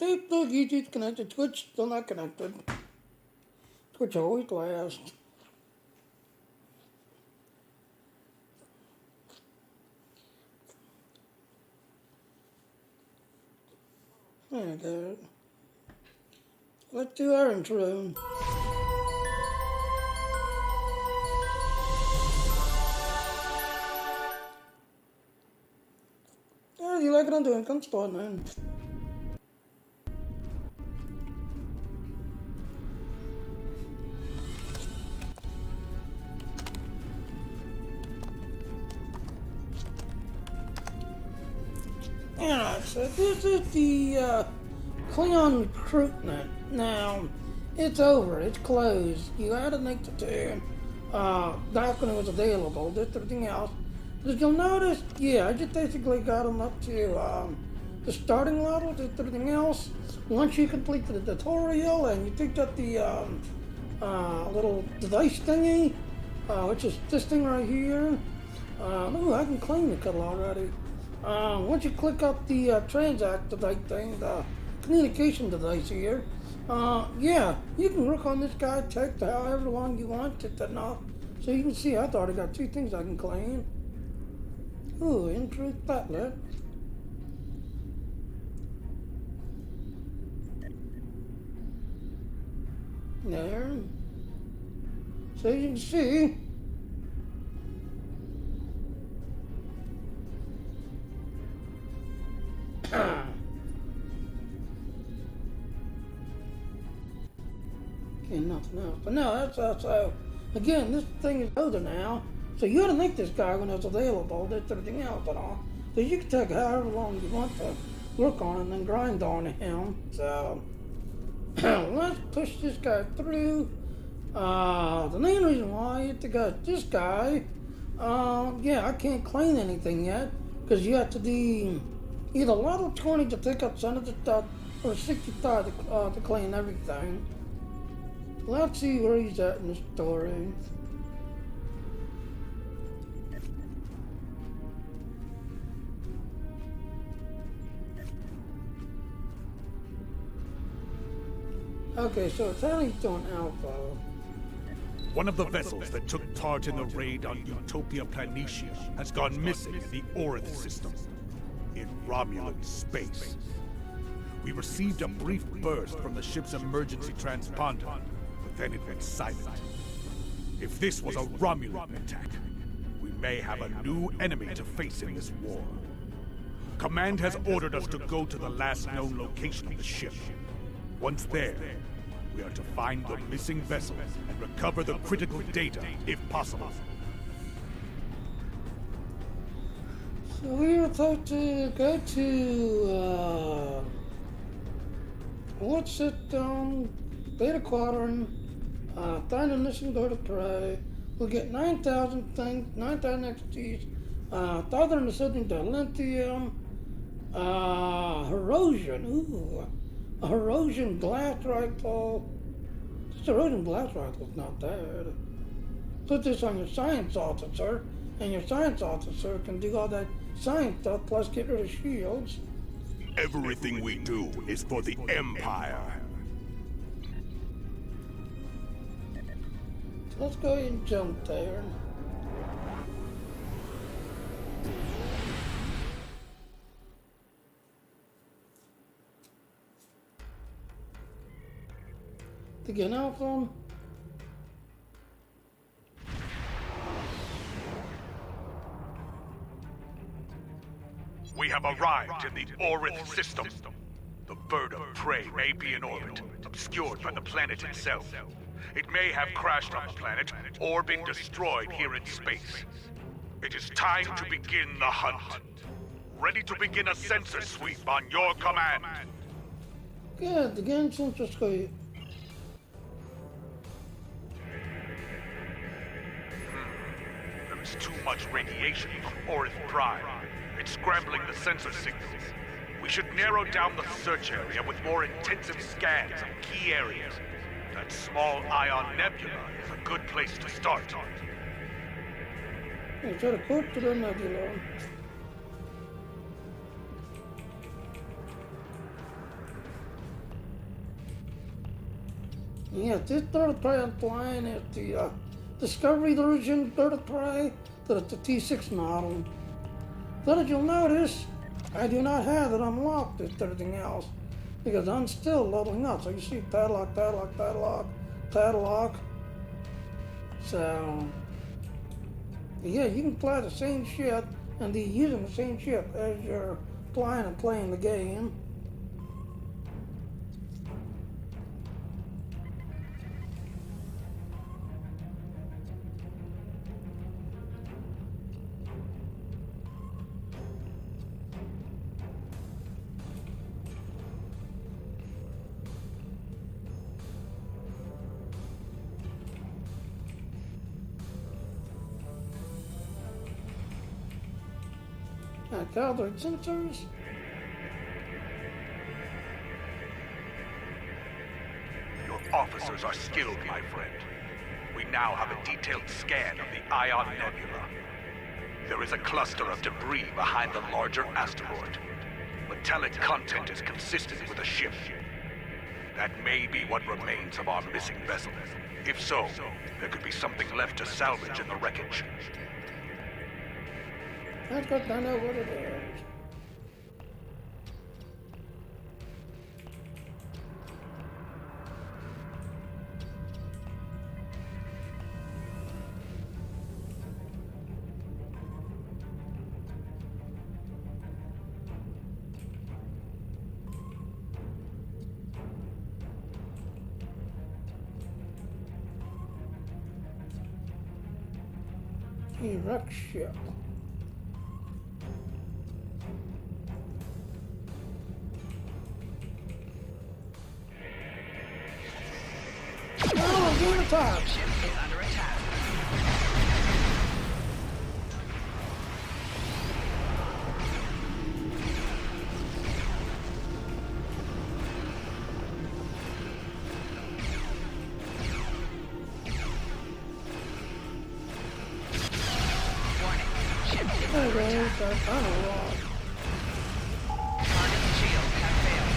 Look, YouTube's connected. Twitch still not connected. Twitch always last. There we go. Let's do our intro. Yeah, you like what I'm doing? Come start, man. Yeah, so this is the Klingon Recruitment. Now, it's over. It's closed. You had to make the turn back when it was available. Just everything else. As you'll notice, yeah, I just basically got them up to the starting level. Just everything else. Once you complete the tutorial and you picked up the little device thingy, which is this thing right here. Ooh, I can claim the color already. Once you click up the transact device thing, the communication device here, yeah, you can work on this guy, text however long you want it enough. So you can see I've already got 2 things I can claim. Ooh, in truth, Butler. There. So you can see. And nothing else. But no, that's also, again, this thing is older now. So you ought to make this guy when it's available. That's everything else and all. So you can take however long you want to work on it and then grind on him. So let's push this guy through. The main reason why you have to go this guy, yeah, I can't claim anything yet because you have to be either level 20 to pick up some of the stuff or 65 to claim everything. Let's see where he's at in the story. Okay, so it's how he's doing Alpha. One of the vessels that took part in the raid on Utopia Planitia has gone missing in the Orith system, in Romulan space. We received a brief burst from the ship's emergency transponder, but then it went silent. If this was a Romulan attack, we may have a new enemy to face in this war. Command has ordered us to go to the last known location of the ship. Once there, we are to find the missing vessel and recover the critical data, if possible. So we were told to go to, what's it, Beta Quadrant, find a missing bird of prey. We'll get 9,000 things, 9,000 XPs, 1,000 something to lithium, Erosion, ooh. A Erosion blast rifle. This Erosion blast rifle's not bad. Put this on your science officer, and your science officer can do all that science stuff plus get rid of shields. Everything we do is for the Empire. So let's go ahead and jump there. To get out from. We have arrived in the Orith system. The bird of prey may be in orbit, obscured by the planet itself. It may have crashed on the planet, or been destroyed here in space. It is time to begin the hunt. Ready to begin a sensor sweep on your command. Good, again sensor sweep. There is too much radiation from Orith Prime. It's scrambling the sensor signals. We should narrow down the search area with more intensive scans of key areas. That small ion nebula is a good place to start. Try to go to the nebula. Yeah, this bird of prey I'm flying is the Discovery version bird of prey, that it's the T6 model. But as you'll notice, I do not have it unlocked as everything else, because I'm still leveling up. So you see padlock, padlock, padlock, padlock. So, yeah, you can fly the same ship and be using the same ship as you're flying and playing the game. Calvert sensors. Your officers are skilled, my friend. We now have a detailed scan of the Ion Nebula. There is a cluster of debris behind the larger asteroid. Metallic content is consistent with a ship. That may be what remains of our missing vessel. If so, there could be something left to salvage in the wreckage. That's good, I know what it is. Wreck ship. Oh, I'm doing attack. Ship is under attack. Warning. Ship is under Okay, attack. that's kind of wrong. Target shields have failed.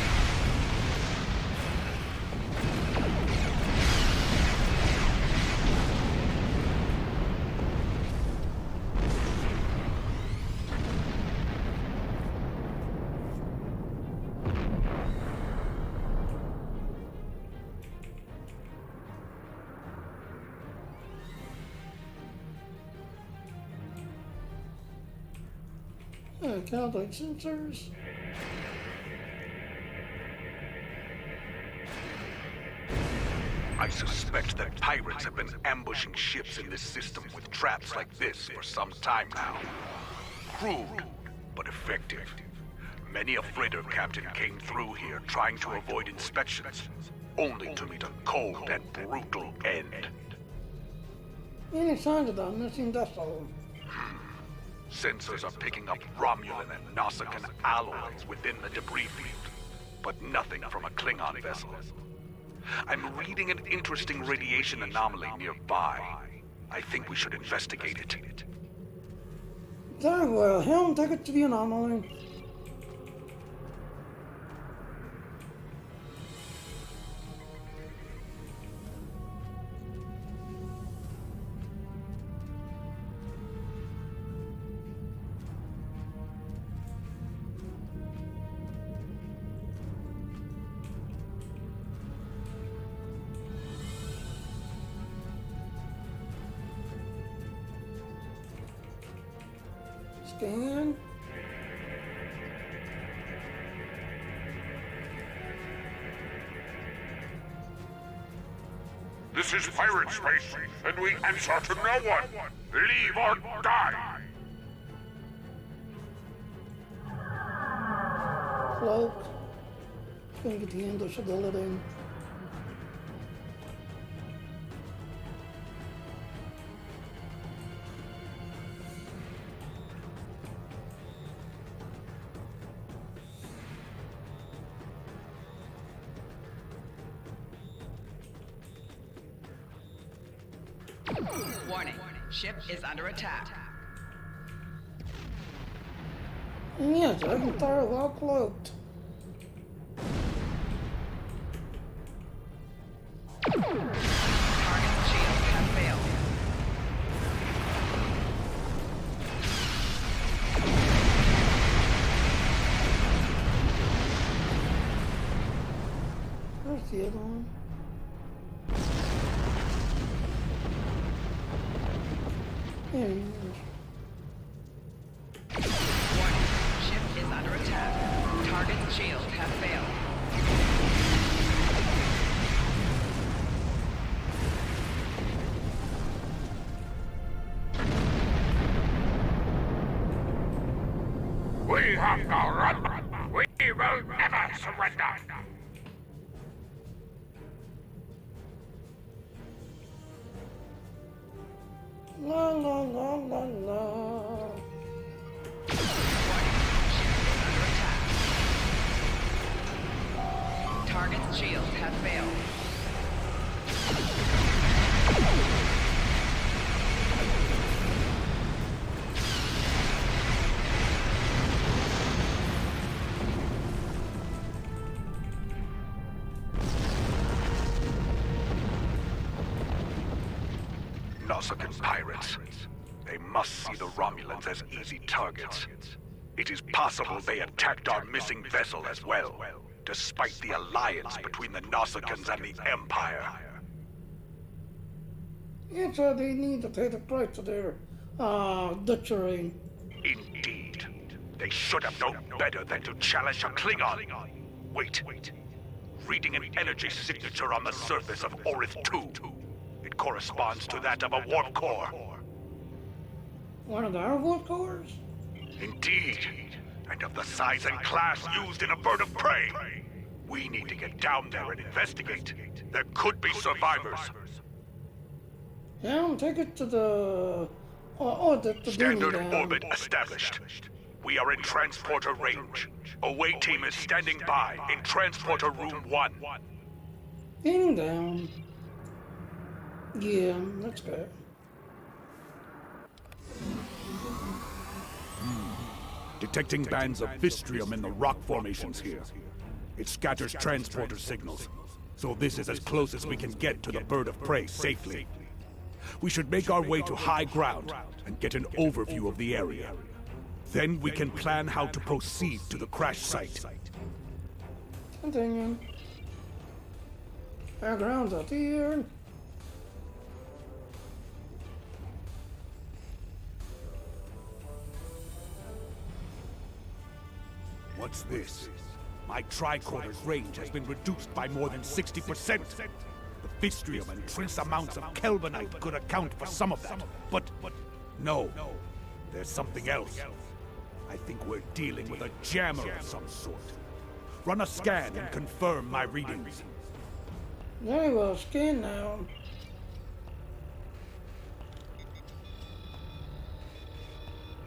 Calvert sensors. I suspect that pirates have been ambushing ships in this system with traps like this for some time now. Crude, but effective. Many a freighter captain came through here trying to avoid inspections, only to meet a cold and brutal end. Any signs of the missing vessel? Sensors are picking up Romulan and Nausicaan alloys within the debris field, but nothing from a Klingon vessel. I'm reading an interesting radiation anomaly nearby. I think we should investigate it. Very well, helm, take it to the anomaly. Scan. This is pirate space, and we answer to no one. Leave or die. Cloak. Gonna get the English ability. Warning. Ship is under attack. And yes, I can fire while cloaked. the other one. There he is. Warning. Ship is under attack. Target shields have failed. We have no run. We will never surrender. La la la la la. Target's shields have failed. Nausicaan pirates. They must see the Romulans as easy targets. It is possible they attacked our missing vessel as well, despite the alliance between the Nausicans and the Empire. Yeah, so they need to pay the price of their, butchery. Indeed. They should have known better than to challenge a Klingon. Wait. Reading an energy signature on the surface of Orith 2. It corresponds to that of a warp core. One of our warp cores? Indeed. And of the size and class used in a bird of prey. We need to get down there and investigate. There could be survivors. Yeah, take it to the... the Standard down. orbit established. We are in transporter range. Away team is standing by in transporter room 1. Beating down. Yeah, let's go. Detecting bands of Vistrium in the rock formations here. It scatters transporter signals. So this is as close as we can get to the bird of prey safely. We should make our way to high ground and get an overview of the area. Then we can plan how to proceed to the crash site. Continue. Our ground's up here. What's this? My tricorder's range has been reduced by more than 60%. The Vistrium and trace amounts of Kelvinite could account for some of that. But no, there's something else. I think we're dealing with a jammer of some sort. Run a scan and confirm my readings. Very well, scan now.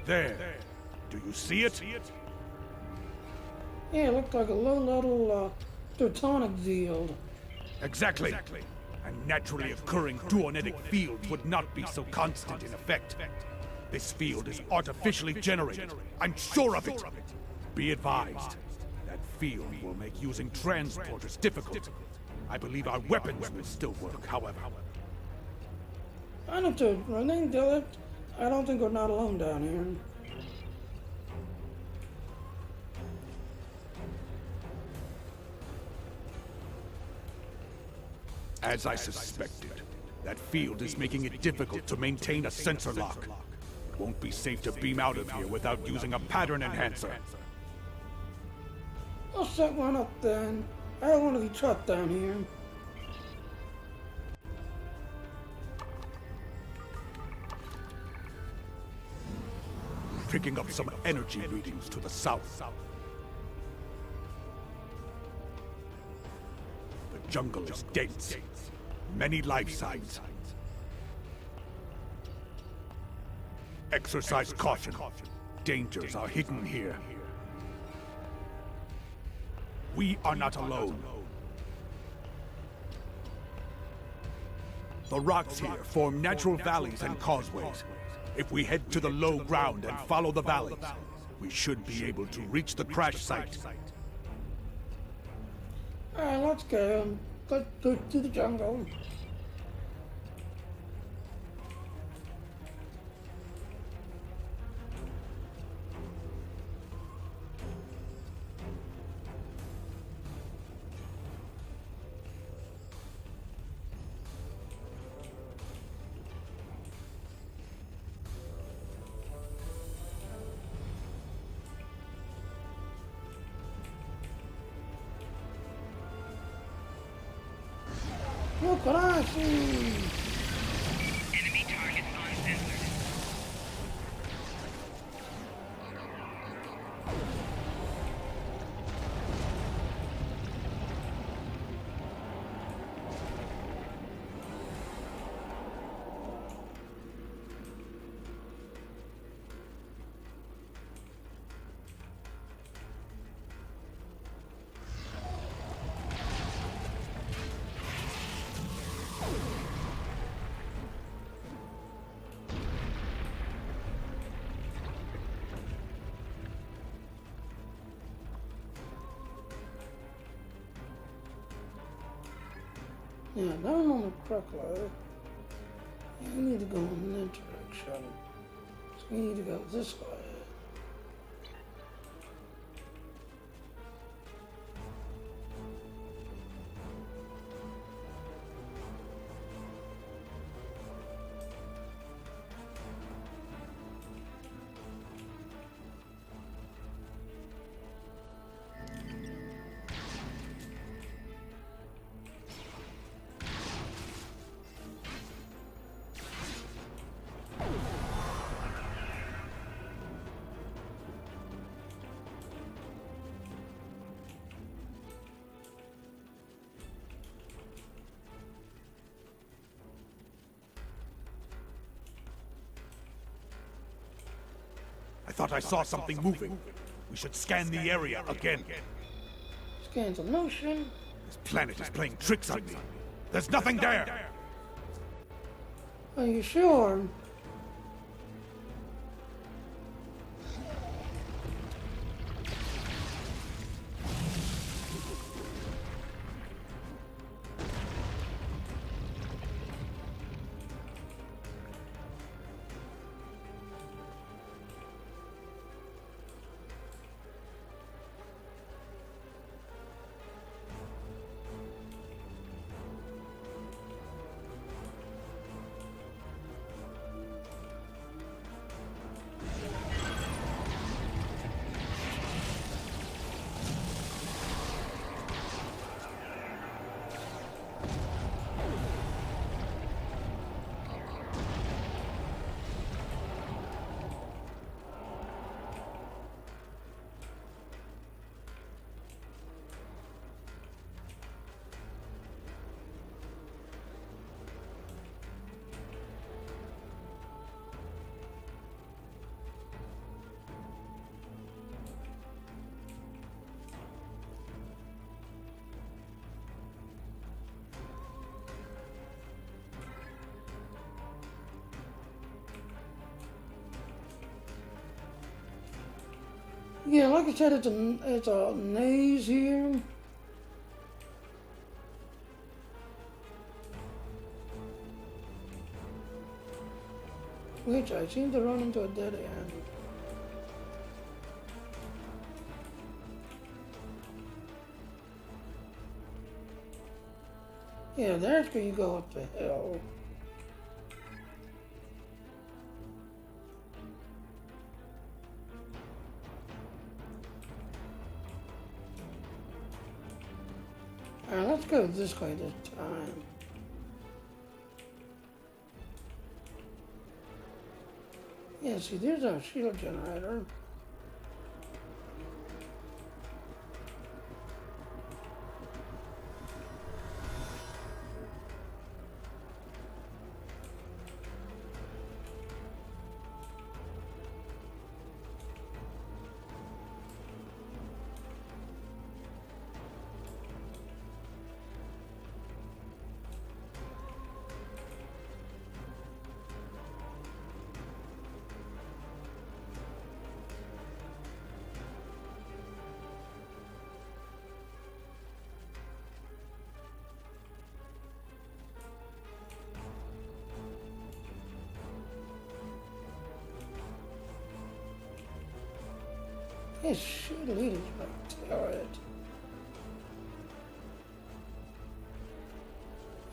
There. Do you see it? Yeah, it looked like a low-level, Teutonic field. Exactly. A naturally occurring duonetic field would not be so constant in effect. This field is artificially generated. I'm sure of it. Be advised. That field will make using transporters difficult. I believe our weapons will still work, however. Understood. Running Dillet. I don't think we're not alone down here. As I suspected, that field is making it difficult to maintain a sensor lock. It won't be safe to beam out of here without using a pattern enhancer. I'll set one up then. I don't want to be trapped down here. Picking up some energy readings to the south. The jungle is dense. Many life signs. Exercise caution. Dangers are hidden here. We are not alone. The rocks here form natural valleys and causeways. If we head to the low ground and follow the valleys, we should be able to reach the crash site. Alright, let's go. Let's go to the jungle. Look what I see! Enemy targets uncensored. Yeah, down on the crookler. We need to go in that direction. So we need to go this way. I thought I saw something moving. We should scan the area again. Scans of motion. This planet is playing tricks on me. There's nothing there! Are you sure? Yeah, like I said, it's a maze here. Which I seem to run into a dead end. Yeah, there's where you go up the hill. Alright, let's go this way this time. Yeah, see, there's a shield generator. Yes, shoot, leaders back to it.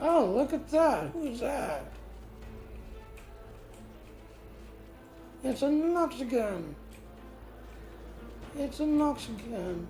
Oh, look at that. Who's that? It's a Noxigan. It's a Noxigan.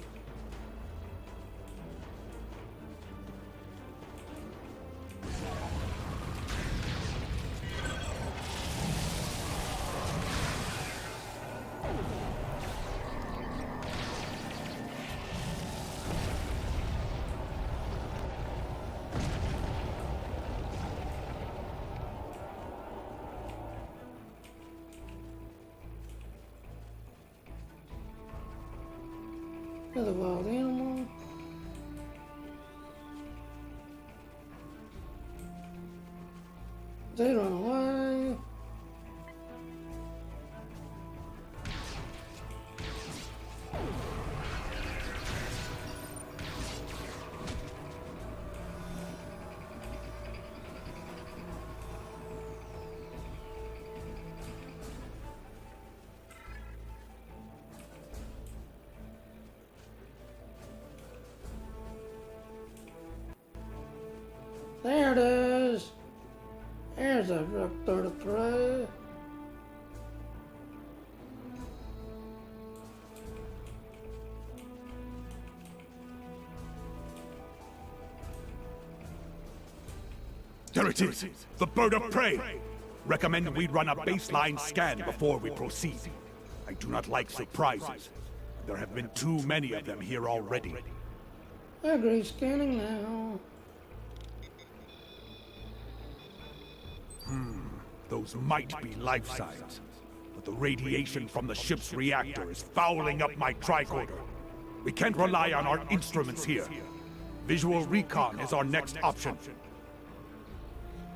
Another wild animal. They run away. There it is. There's a Recruitment. There it is! The bird of prey! Recommend we run a baseline scan before we proceed. I do not like surprises. There have been too many of them here already. I agree, scanning now. Those might be life signs, but the radiation from the ship's reactor is fouling up my tricorder. We can't rely on our instruments here. Visual recon is our next option.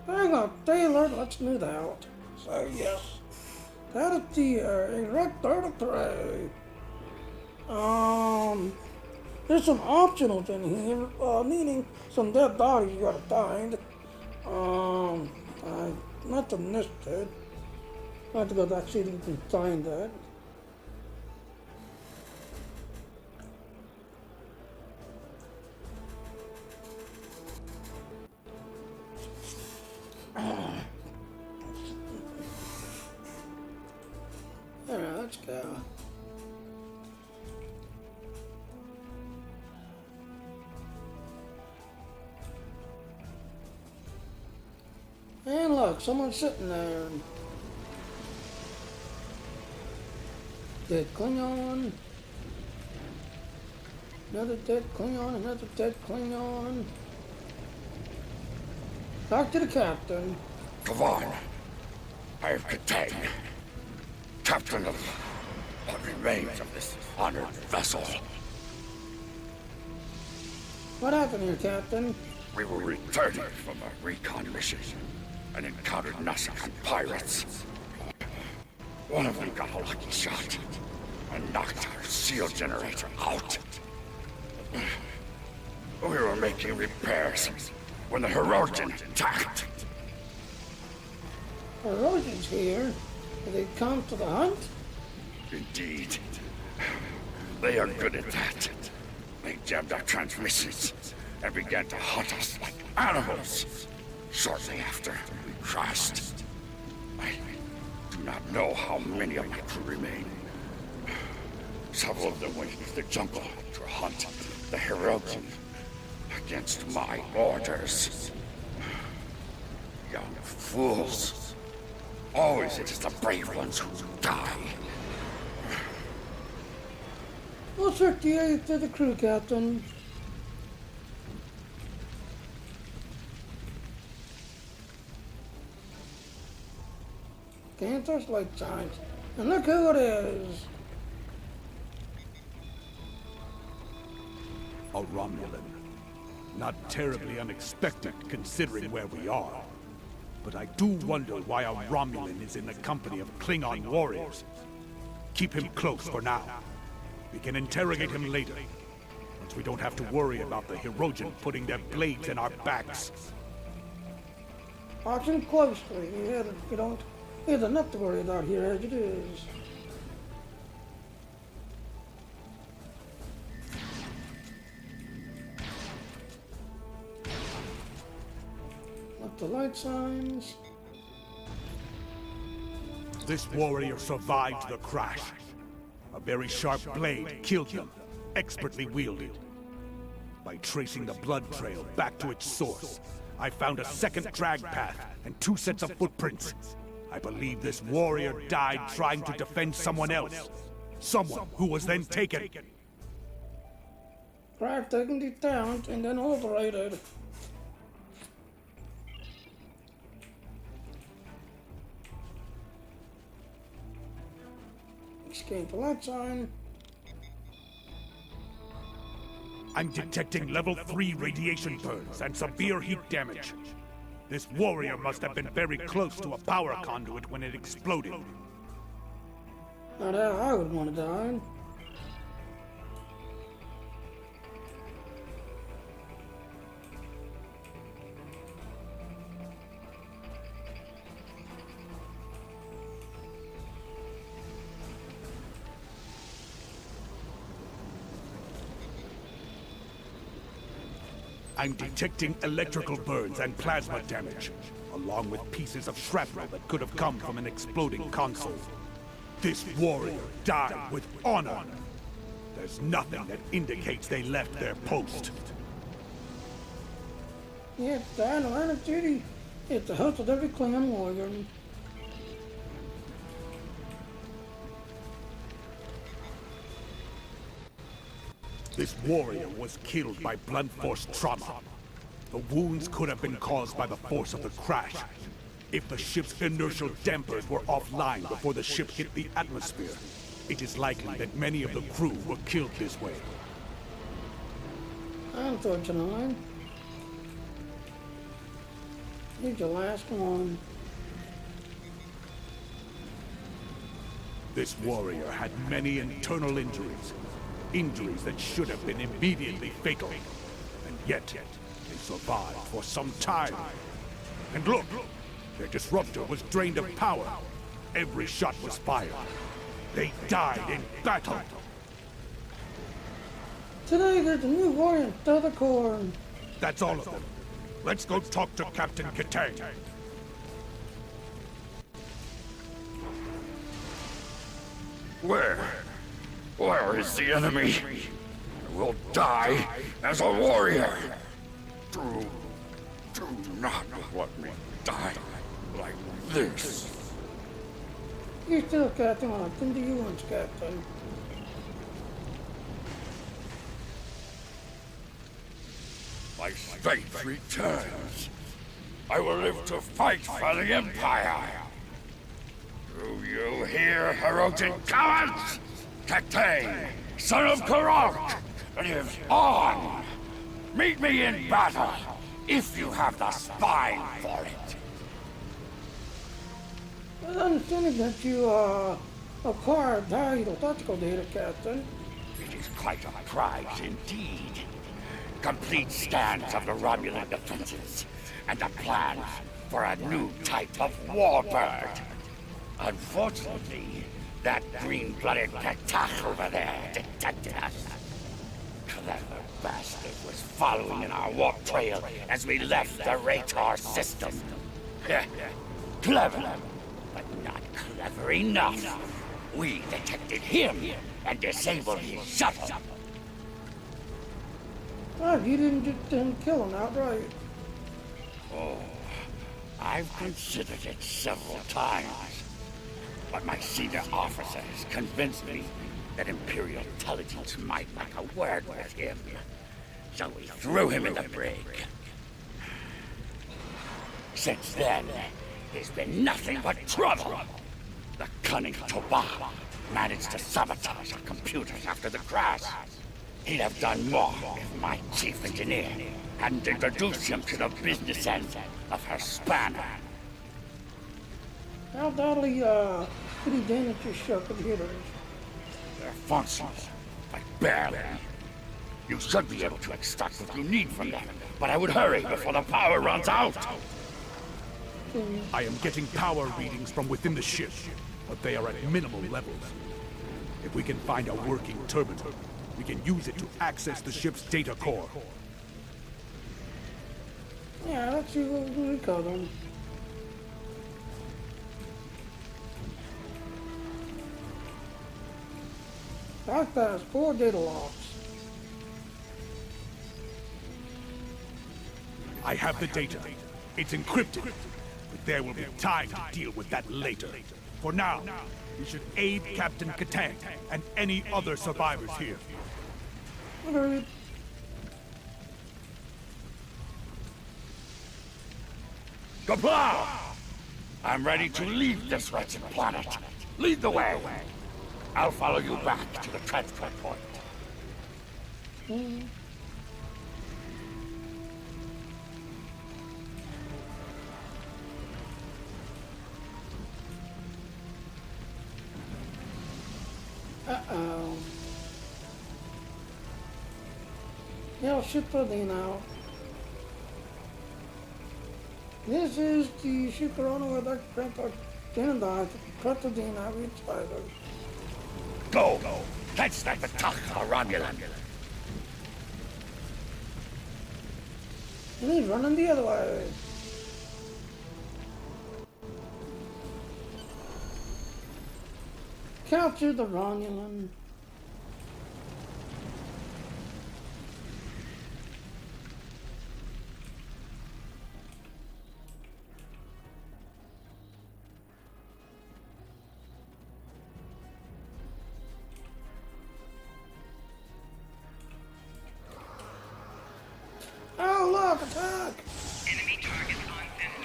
Hang on, Taylor, let's do that. So, yes. That is the Recruitment. There's some optionals in here, meaning some dead bodies you gotta find. Nothing listed. I have to go back see if we can find that. Alright, let's go. And look, someone's sitting there. Dead Klingon. Another dead Klingon, another dead Klingon. Talk to the captain. Come on. I am Katang, captain of what remains of this honored vessel. What happened here, Captain? We were returning from a recon mission and encountered Nasakan pirates. One of them got a lucky shot and knocked our seal generator out. We were making repairs when the Hirogen attacked. Erosion's here. Did they come to the hunt? Indeed. They are good at that. They jammed our transmissions and began to hunt us like animals. Shortly after, we crashed. I do not know how many of my crew remain. Several of them went into the jungle to hunt the Hirogen against my orders. Young fools. Always it is the brave ones who die. We'll circulate to the crew, Captain. Can't touch light signs. And look who it is. A Romulan. Not terribly unexpected considering where we are. But I do wonder why a Romulan is in the company of Klingon warriors. Keep him close for now. We can interrogate him later, once we don't have to worry about the Hirogen putting their blades in our backs. Watch him closely. There's enough to worry about here as it is. Look the light signs. This warrior survived the crash. A very sharp blade killed him, expertly wielded. By tracing the blood trail back to its source, I found a second drag path and 2 sets of footprints. I believe this warrior died trying to defend someone else. Someone who was then taken. Crack taken the talent and then overrated. Escape the light sign. I'm detecting level 3 radiation burns and severe heat damage. This warrior must have been very close to a power conduit when it exploded. Not how I would want to die. I'm detecting electrical burns and plasma damage, along with pieces of shrapnel that could have come from an exploding console. This warrior died with honor. There's nothing that indicates they left their post. Yeah, dying in line of duty. It's the host of every Klingon warrior. This warrior was killed by blunt force trauma. The wounds could have been caused by the force of the crash. If the ship's inertial dampers were offline before the ship hit the atmosphere, it is likely that many of the crew were killed this way. Unfortunately. Here's your last one. This warrior had many internal injuries. Injuries that should have been immediately fatal. And yet, they survived for some time. And look! Their disruptor was drained of power. Every shot was fired. They died in battle. Today there's a new warrior in the Corps. That's all of them. Let's go talk to Captain Katang. Where is the enemy? I will die as a warrior. Do not let me die like this. You're still Captain Upton, do you want Captain? My strength returns. I will live to fight for the Empire. Do you hear, Herotan cowards? Katang, son of Karok, lives on. Meet me in battle, if you have the spine for it. I understand that you, acquired valuable tactical data, Captain. It is quite a prize indeed. Complete scans of the Romulan defenses, and a plan for a new type of warbird. Unfortunately, that green-blooded Katak over there detected us. Clever bastard was following in our warp trail as we left the Rator system. Clever, but not clever enough. We detected him and disabled his shuttle. Oh, you didn't kill him outright. Oh, I've considered it several times. But my senior officers convinced me that Imperial intelligence might like a word with him. So we threw him in the brig. Since then, there's been nothing but trouble. The cunning Toba managed to sabotage our computers after the crash. He'd have done more if my chief engineer hadn't introduced him to the business end of her spanner. How badly, did he damage your computers? Their functions, but barely. You should be able to extract what you need from them, but I would hurry before the power runs out. I am getting power readings from within the ship, but they are at minimal levels. If we can find a working terminal, we can use it to access the ship's data core. Yeah, let's see what we call them. Bypass 4 data logs. I have the data. It's encrypted. But there will be time to deal with that later. For now, we should aid Captain Katang and any other survivors here. Okay. Kapla! I'm ready to leave this wretched planet. Lead the way. I'll follow you back to the transport point. Yeah, ship for the now. This is the ship running with that grandpa Canada to cut the now with spiders. Go! Catch that Batach Romulan! And he's running the other way. Capture the Romulan. Oh look, attack! Enemy target on center.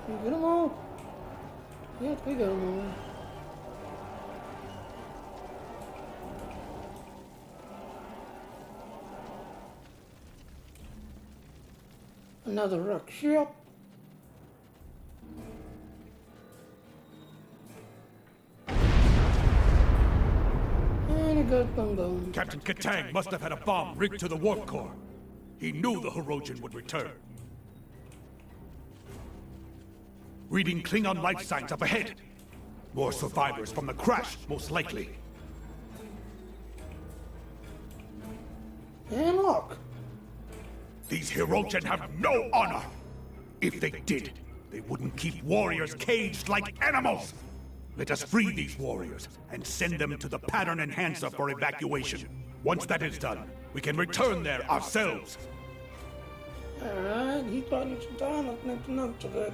You get them all? Yes, we got them all. Another wreck ship. And it goes boom boom. Captain Katang must have had a bomb rigged to the warp core. He knew the Hirogen would return. Reading Klingon life signs up ahead. More survivors from the crash, most likely. And look. These Hirogen have no honor! If they did, they wouldn't keep warriors caged like animals! Let us free these warriors and send them to the pattern enhancer for evacuation. Once that is done, we can return there ourselves. Alright, he's buying some time. Let's make some notes of it.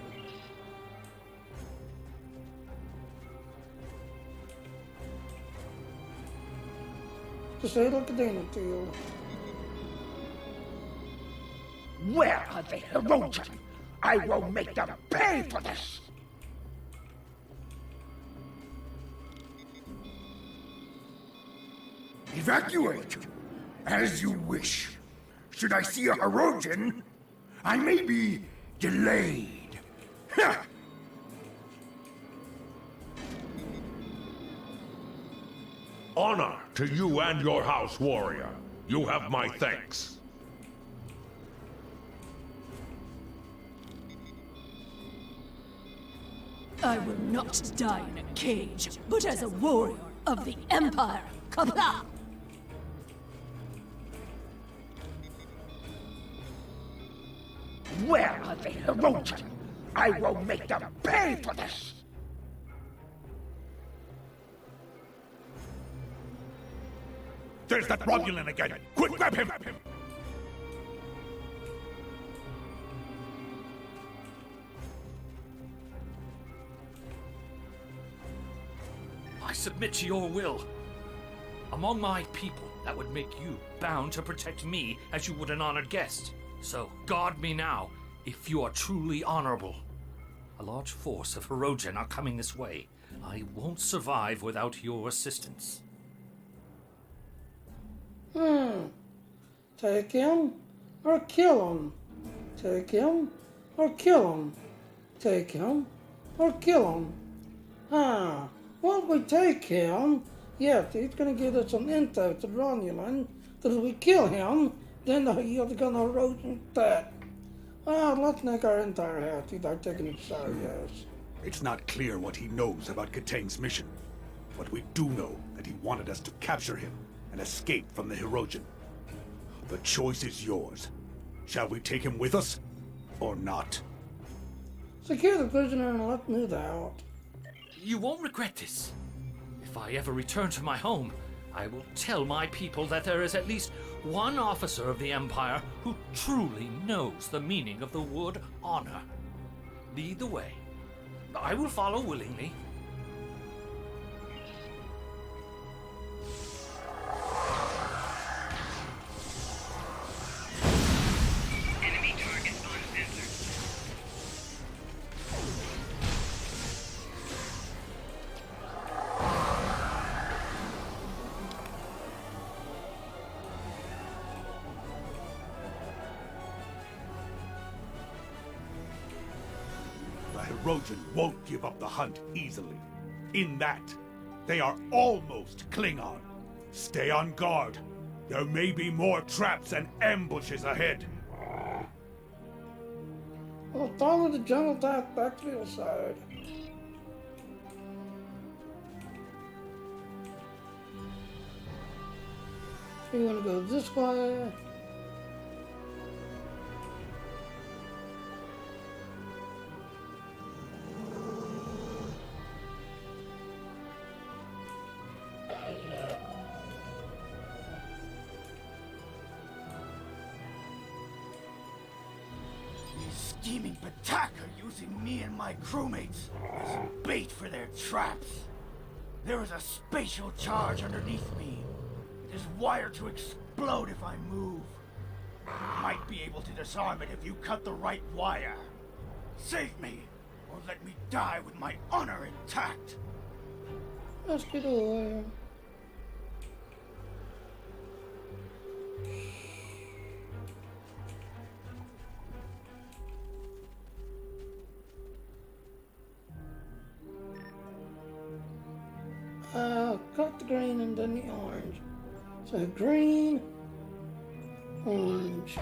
To say like a Dana field. Where are the Hirogen? I will make them pay for this! Evacuate! As you wish. Should I see a Hirogen, I may be delayed. Ha! Honor to you and your house, warrior. You have my thanks. I will not die in a cage, but as a warrior of the Empire. Kapla! Where are the Hirogen? I will make them pay for this! There's that Romulan again! Quick, grab him! I submit to your will. Among my people, that would make you bound to protect me as you would an honored guest. So, guard me now, if you are truly honorable. A large force of Hirogen are coming this way. I won't survive without your assistance. Take him or kill him. Take him or kill him. Take him or kill him. Once we take him, yes, he's gonna give us some info to Romulan. That if we kill him, then he's gonna Hirogen that. Let's make our entire house without taking it serious. It's not clear what he knows about Katang's mission, but we do know that he wanted us to capture him and escape from the Hirogen. The choice is yours. Shall we take him with us, or not? Secure the prisoner and let me out. You won't regret this. If I ever return to my home, I will tell my people that there is at least one officer of the Empire who truly knows the meaning of the word honor. Lead the way. I will follow willingly. Enemy target on center. Rojan won't give up the hunt easily. In that, they are almost Klingon. Stay on guard. There may be more traps and ambushes ahead. Well, follow the jungle path back to the other side. You want to go this way? These scheming Batak are using me and my crewmates as bait for their traps. There is a spatial charge underneath me. It is wired to explode if I move. Might be able to disarm it if you cut the right wire. Save me, or let me die with my honor intact. Let's get away. Cut the green and then the orange. So green, orange.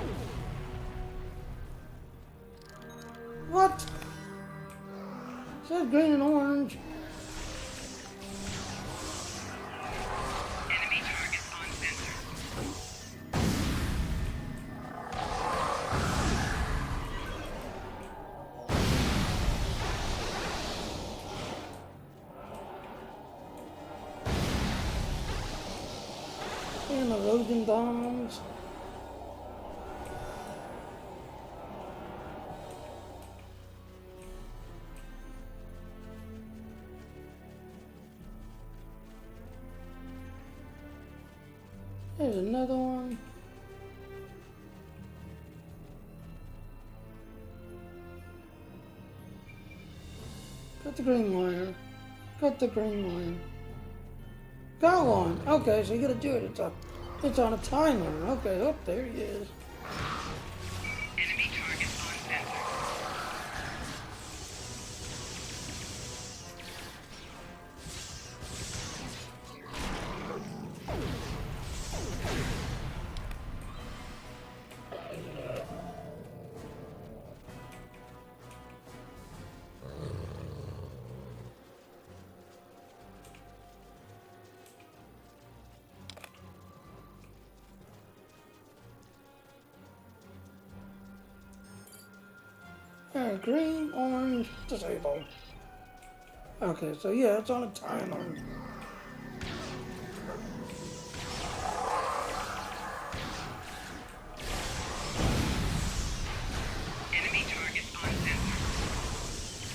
What? It says green and orange. Enemy target on sensor. And the Rogan bombs. There's another one. Cut the green wire. Cut the green wire. Got one. Okay, so you gotta do it. It's on a timer. Okay, oh, there he is. Enemy target on sensor. Alright, green, orange, disable. Okay, so yeah, it's on a timer. Enemy target on sensor.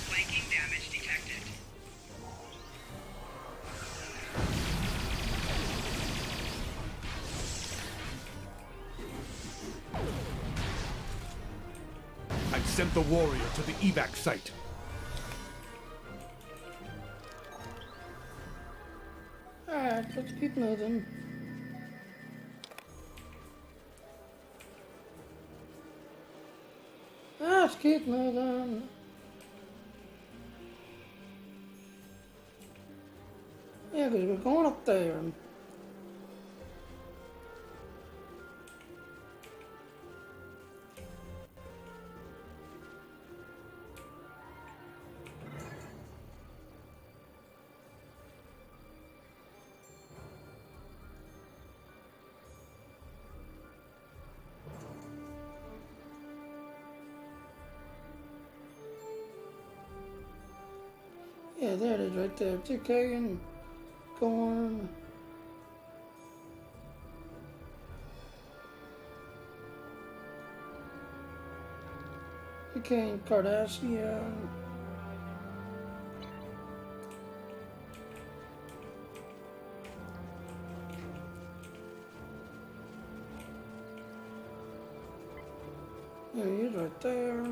Flanking damage detected. I've sent the warrior to the evac site. Alright, let's keep moving. Let's keep moving. Yeah, because we're going up there. Yeah, there it is right there. TK and Gorm. TK and Cardassia. There he is right there.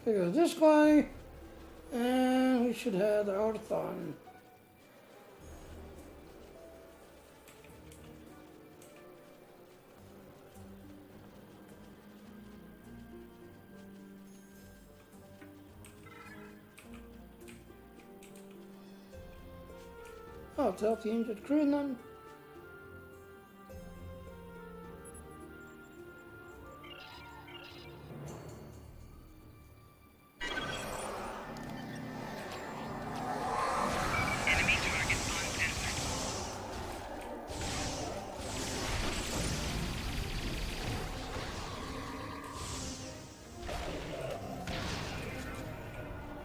We go this way, and we should have the Orthon. Oh, to help the injured crewmen. Enemy target on sensor.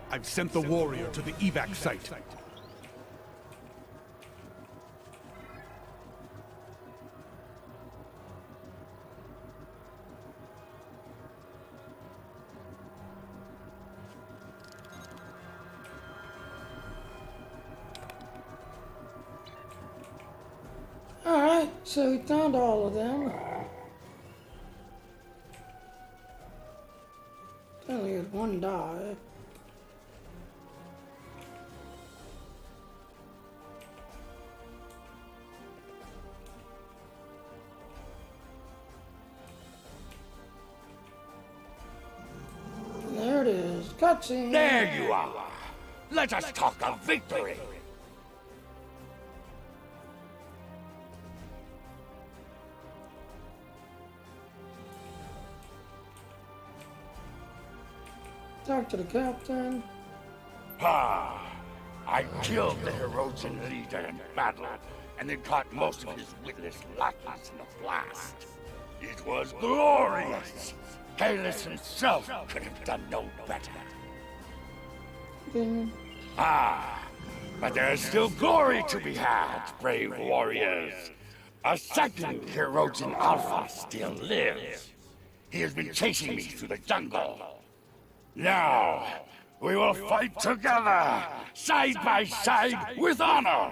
I've sent the warrior to the evac site. Alright, so we found all of them. Only had one die. There it is. Cutscene. There you are. Let us talk of victory. Talk to the captain. I killed the Herodian leader in battle, and then caught most of his witless lackeys in the blast. It was glorious. Kalis himself could have done no better. Then But there is still glory to be had, brave warriors. A second Herodian Alpha still lives. He has been chasing me through the jungle. Now, we will fight together, side by side, with honor.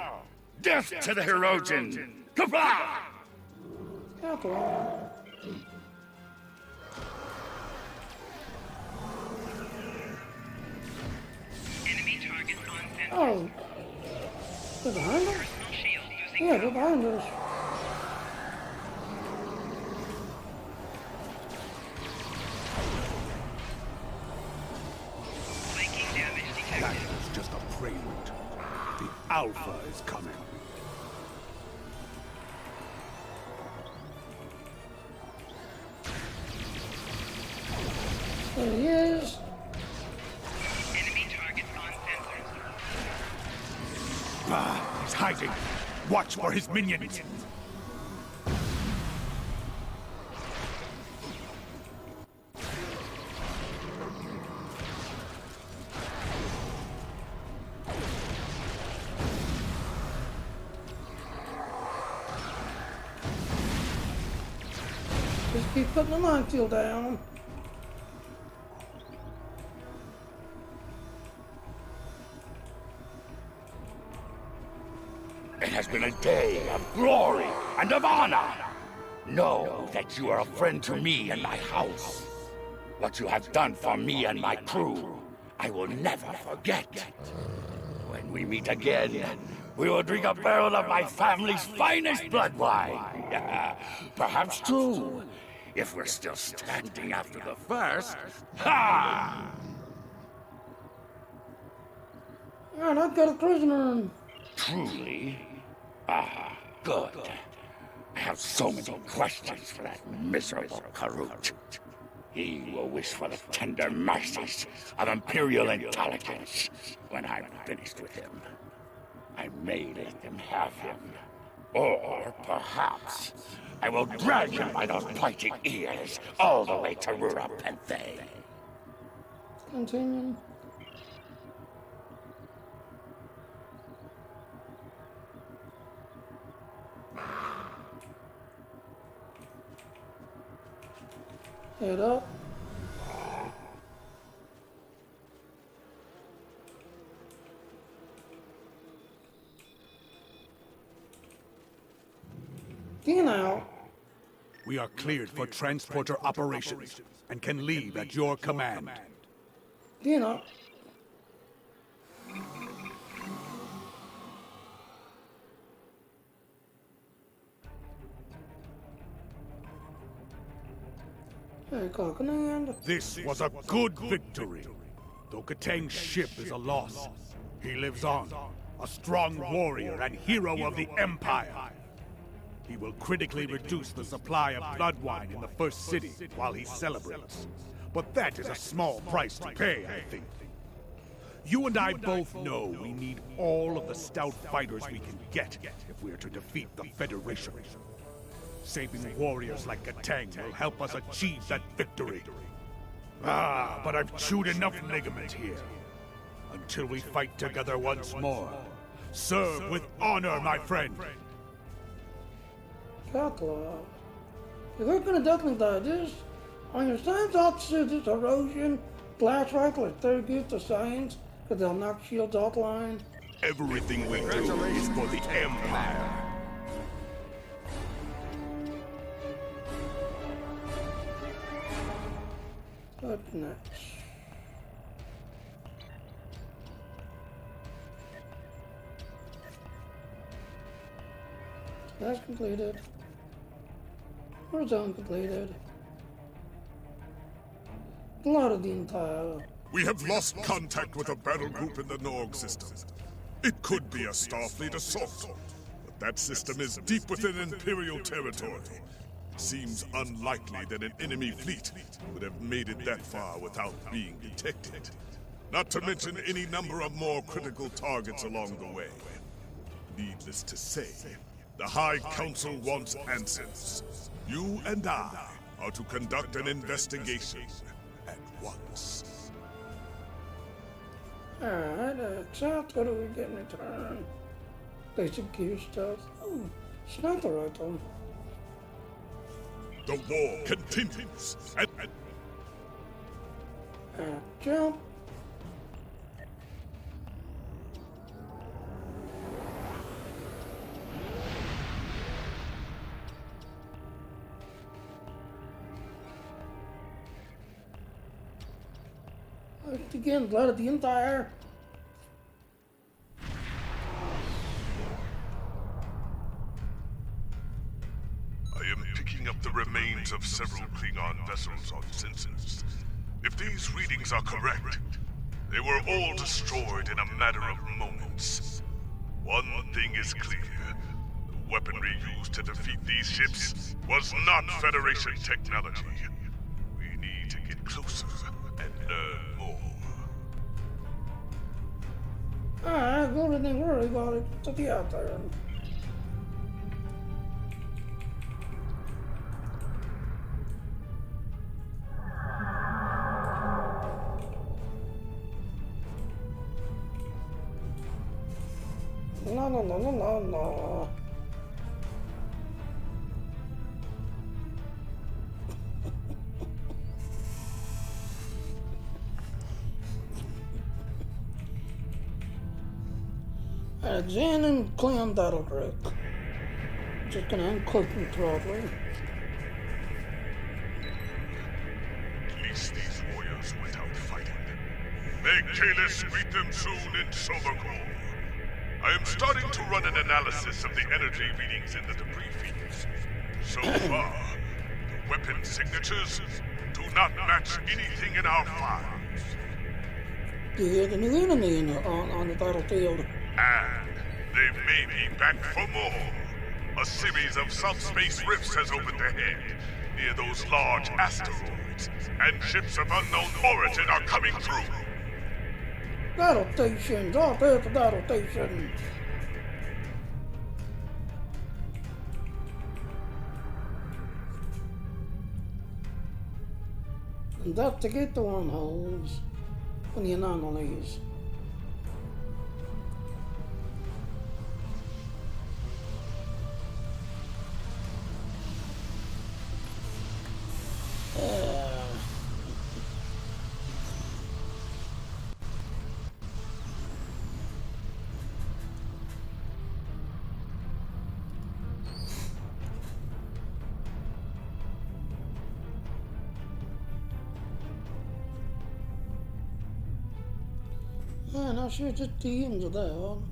Death to the Herodian. Kapla! Captain. Enemy target on sensor. Oh. They're behind us? Personal shield using Yeah, they're behind us. Flanking damage That detected. was just a prelude. The Alpha is coming. There he is. Enemy target on sensors. He's hiding. Watch for his minions. Just keep putting the minefield down. It has been a day of glory and of honor. Know that you are a friend to me and my house. What you have done for me and my crew, I will never forget. When we meet again, we will drink a barrel of my family's finest blood wine. Perhaps two, if we're still standing after the first. Ha! Alright, I've got a prisoner. Truly? Good. I have so many questions for that miserable Karut. He will wish for the tender mercies of Imperial intelligence when I'm finished with him. I may let them have him. Or perhaps I will drag him by those pointy ears all the way to Rura Penthe. Continue. Head up. Get out. We are cleared for transporter operations and can leave at your command. Get up. Hey, Coconut. This was a good victory. Though Katang's ship is a loss, he lives on, a strong warrior and hero of the Empire. He will critically reduce the supply of blood wine in the first city while he celebrates. But that is a small price to pay, I think. You and I both know we need all of the stout fighters we can get if we are to defeat the Federation. Saving warriors like Katang will help us achieve that victory. Ah, but I've chewed enough ligament here. Until we fight together once more. Serve with honor, my friend! Kakla. If we're gonna duckling like this, on your science officers, erosion, glass rifle, they're good to science, because they'll knock shields offline. Everything we do is for the Empire. What's next? That's completed. Horizon completed. A lot of the entire. We have lost contact with a battle group in the Norg system. It could be a Starfleet assault, but that system is deep within Imperial territory. Seems unlikely that an enemy fleet would have made it that far without being detected. Not to mention any number of more critical targets along the way. Needless to say, the High Council wants answers. You and I are to conduct an investigation at once. Alright, except what do we get in return? Basic gear stuff. Oh, sniper rifle. The war continues. Jump. Again, blood of the Empire. I am picking up the remains of several Klingon vessels on sensors. If these readings are correct, they were all destroyed in a matter of moments. One thing is clear. The weaponry used to defeat these ships was not Federation technology. We need to get closer and learn more. Alright, go ahead and worry about it. It's the out there. La la la la la la. Jen and Klingon battle group. Just gonna uncloak them throttle. At least these warriors went out fighting. May Kalis greet them soon in Sobakor. I am starting to run an analysis of the energy readings in the debris fields. So far, the weapon signatures do not match anything in our files. You hear the new enemy on the battlefield. And they may be back for more. A series of subspace rifts has opened ahead, near those large asteroids, and ships of unknown origin are coming through. Battle stations, off there for battle station. Investigate the wormholes and the anomalies. Man, I sure just DMs of that one.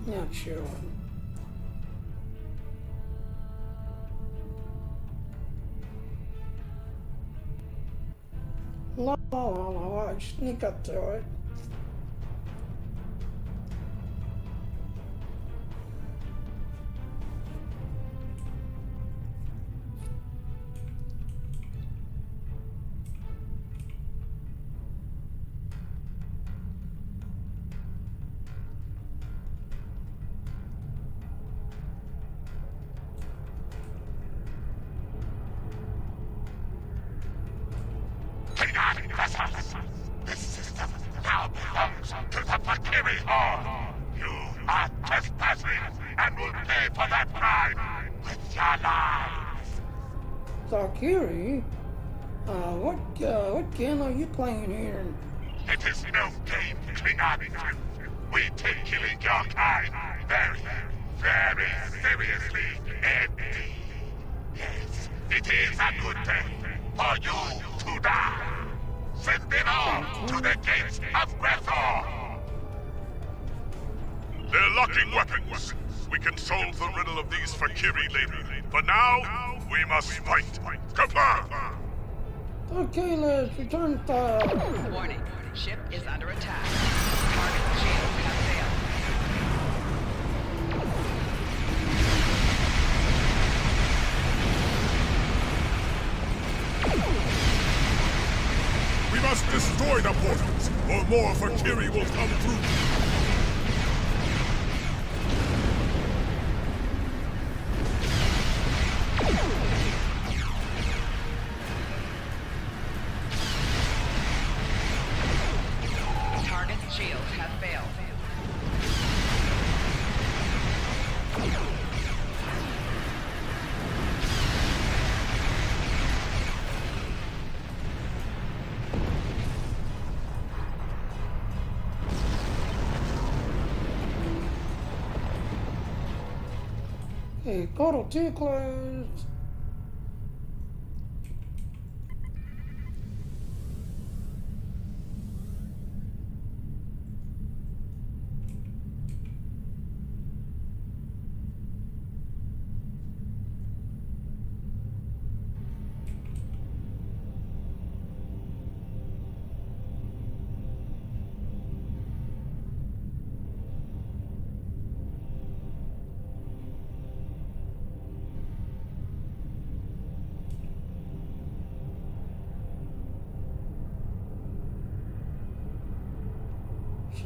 Not sure. La la la la la, just sneak up to it. Klingon vessels! This system now belongs to the Valkyrie Horde! You are trespassing and will pay for that crime with your lives! Valkyrie? What game are you playing here? It is no game, Klingon! We take killing your kind very, very seriously indeed. Yes, it is a good day for you to die. Send them all to the gates of Grethor! They're locking weapons. We can solve the riddle of these Valkyrie later. For now, we must fight. Confirm! Okay, let's return fire. Warning. Ship is under attack. Target shields have failed. We must destroy the portals, or more Valkyrie will come through. Target's shields have failed. Hey, portal too closed.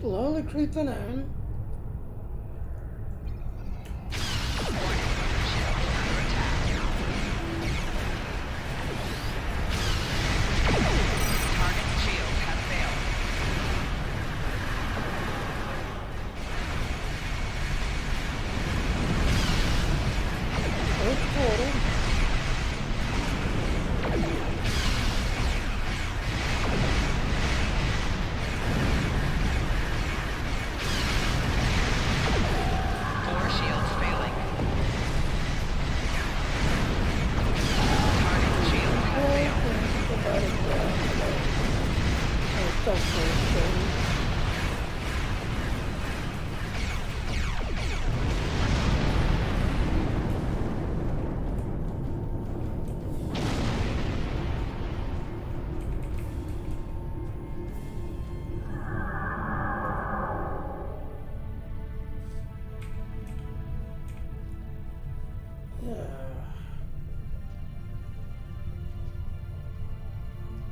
Slowly creeping in. Target's shields have failed. Close portal. Four shields failing. Target's shields have failed.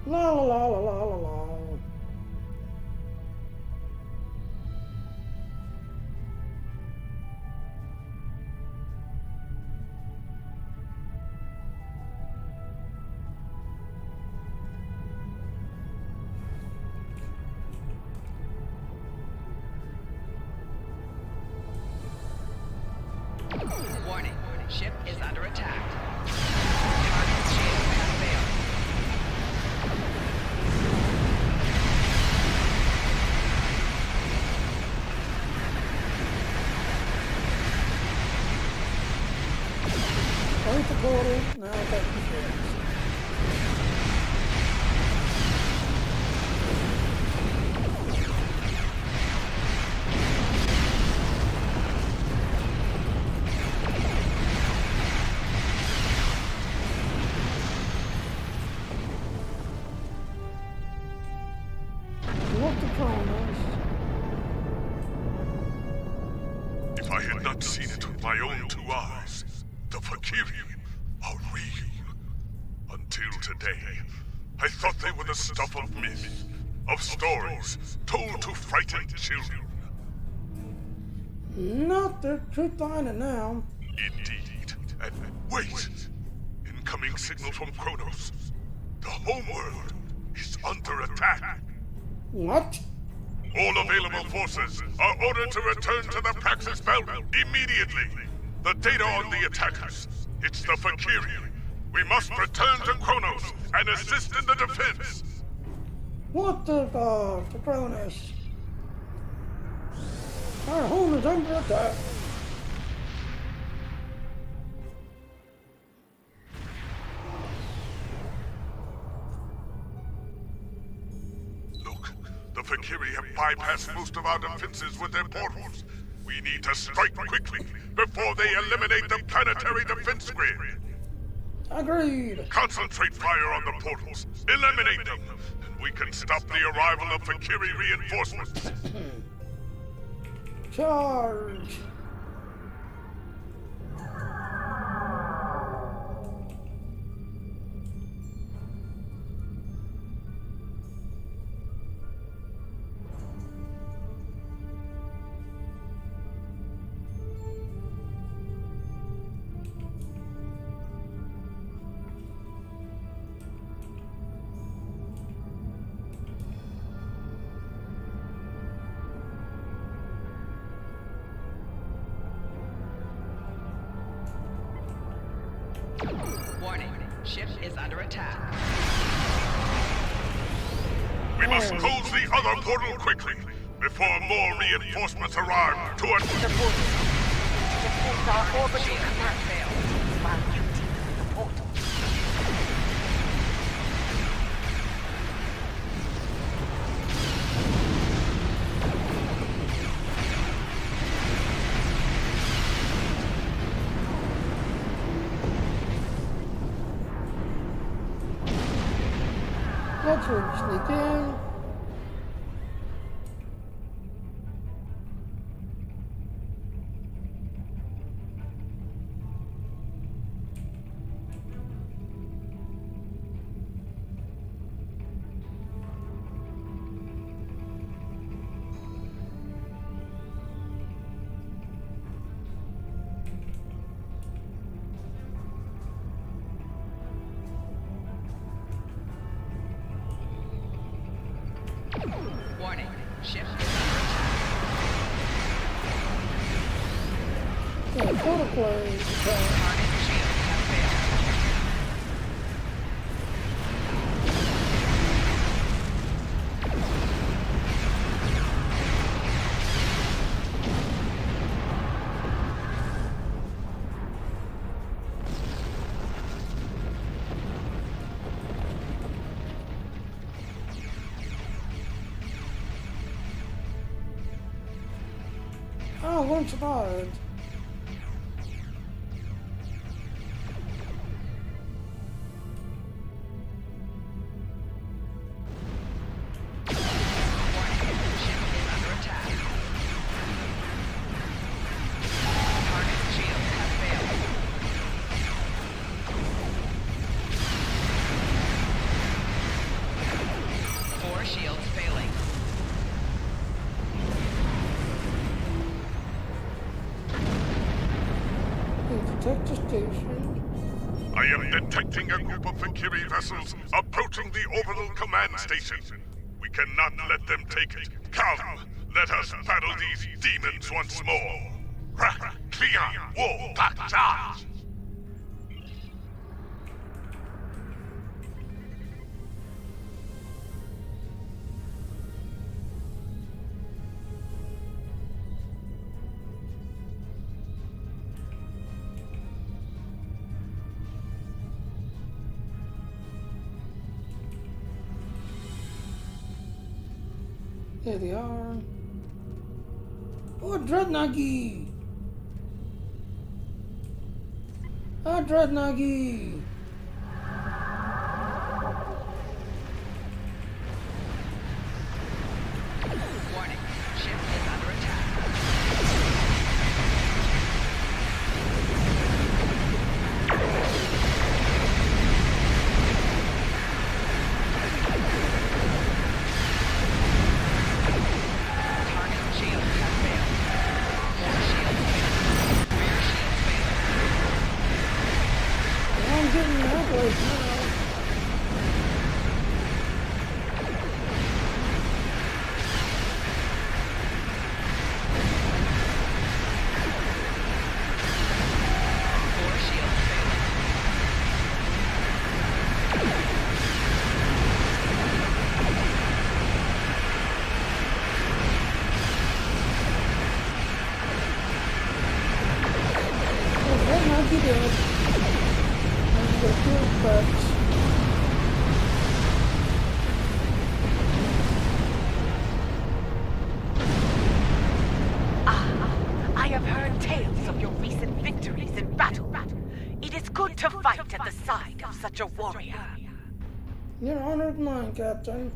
La la la la la la la. Warning. Ship is under attack. Target's shields have failed. Close the portal. Now back to ships. not seen it with my own 2 eyes. The Fakiri are real. Until today, I thought they were the stuff of myth, of stories told to frighten children. Not the truth finding now. Indeed. And wait! Incoming signal from Kronos. The homeworld is under attack. What? All available forces are ordered to return to the Praxis Belt immediately. The data on the attackers. It's the Fakiri. We must return to Kronos and assist in the defense. What the Cronus? Our home is under attack. Look, the Fakiri have bypassed most of our defenses with their portals. We need to strike quickly before they eliminate the planetary defense grid. Agreed. Concentrate fire on the portals. Eliminate them, and we can stop the arrival of Fakiri reinforcements. Charge. Warning, ship is under attack. We must close the other portal quickly before more reinforcements arrive to us. Defend our orbital Shield has command failed. while you deal with the portal. Let's sneak in. Warning, ship is under attack. Yeah, portal closed. Target shield has failed. Oh, one survived. Warning, ship is under attack. Target shield has failed. 4 shields failing. Protect the station. I am detecting a group of Fakiri vessels approaching the orbital command station. We cannot let them take it. Come, let us battle these demons once more. Klingon, war, back, charge! There they are. Oh, Dreadnoughty! Ah, Dreadnoughty! Warning, ship is under attack. to fight at the side of such a warrior. You're honored mine, Captain.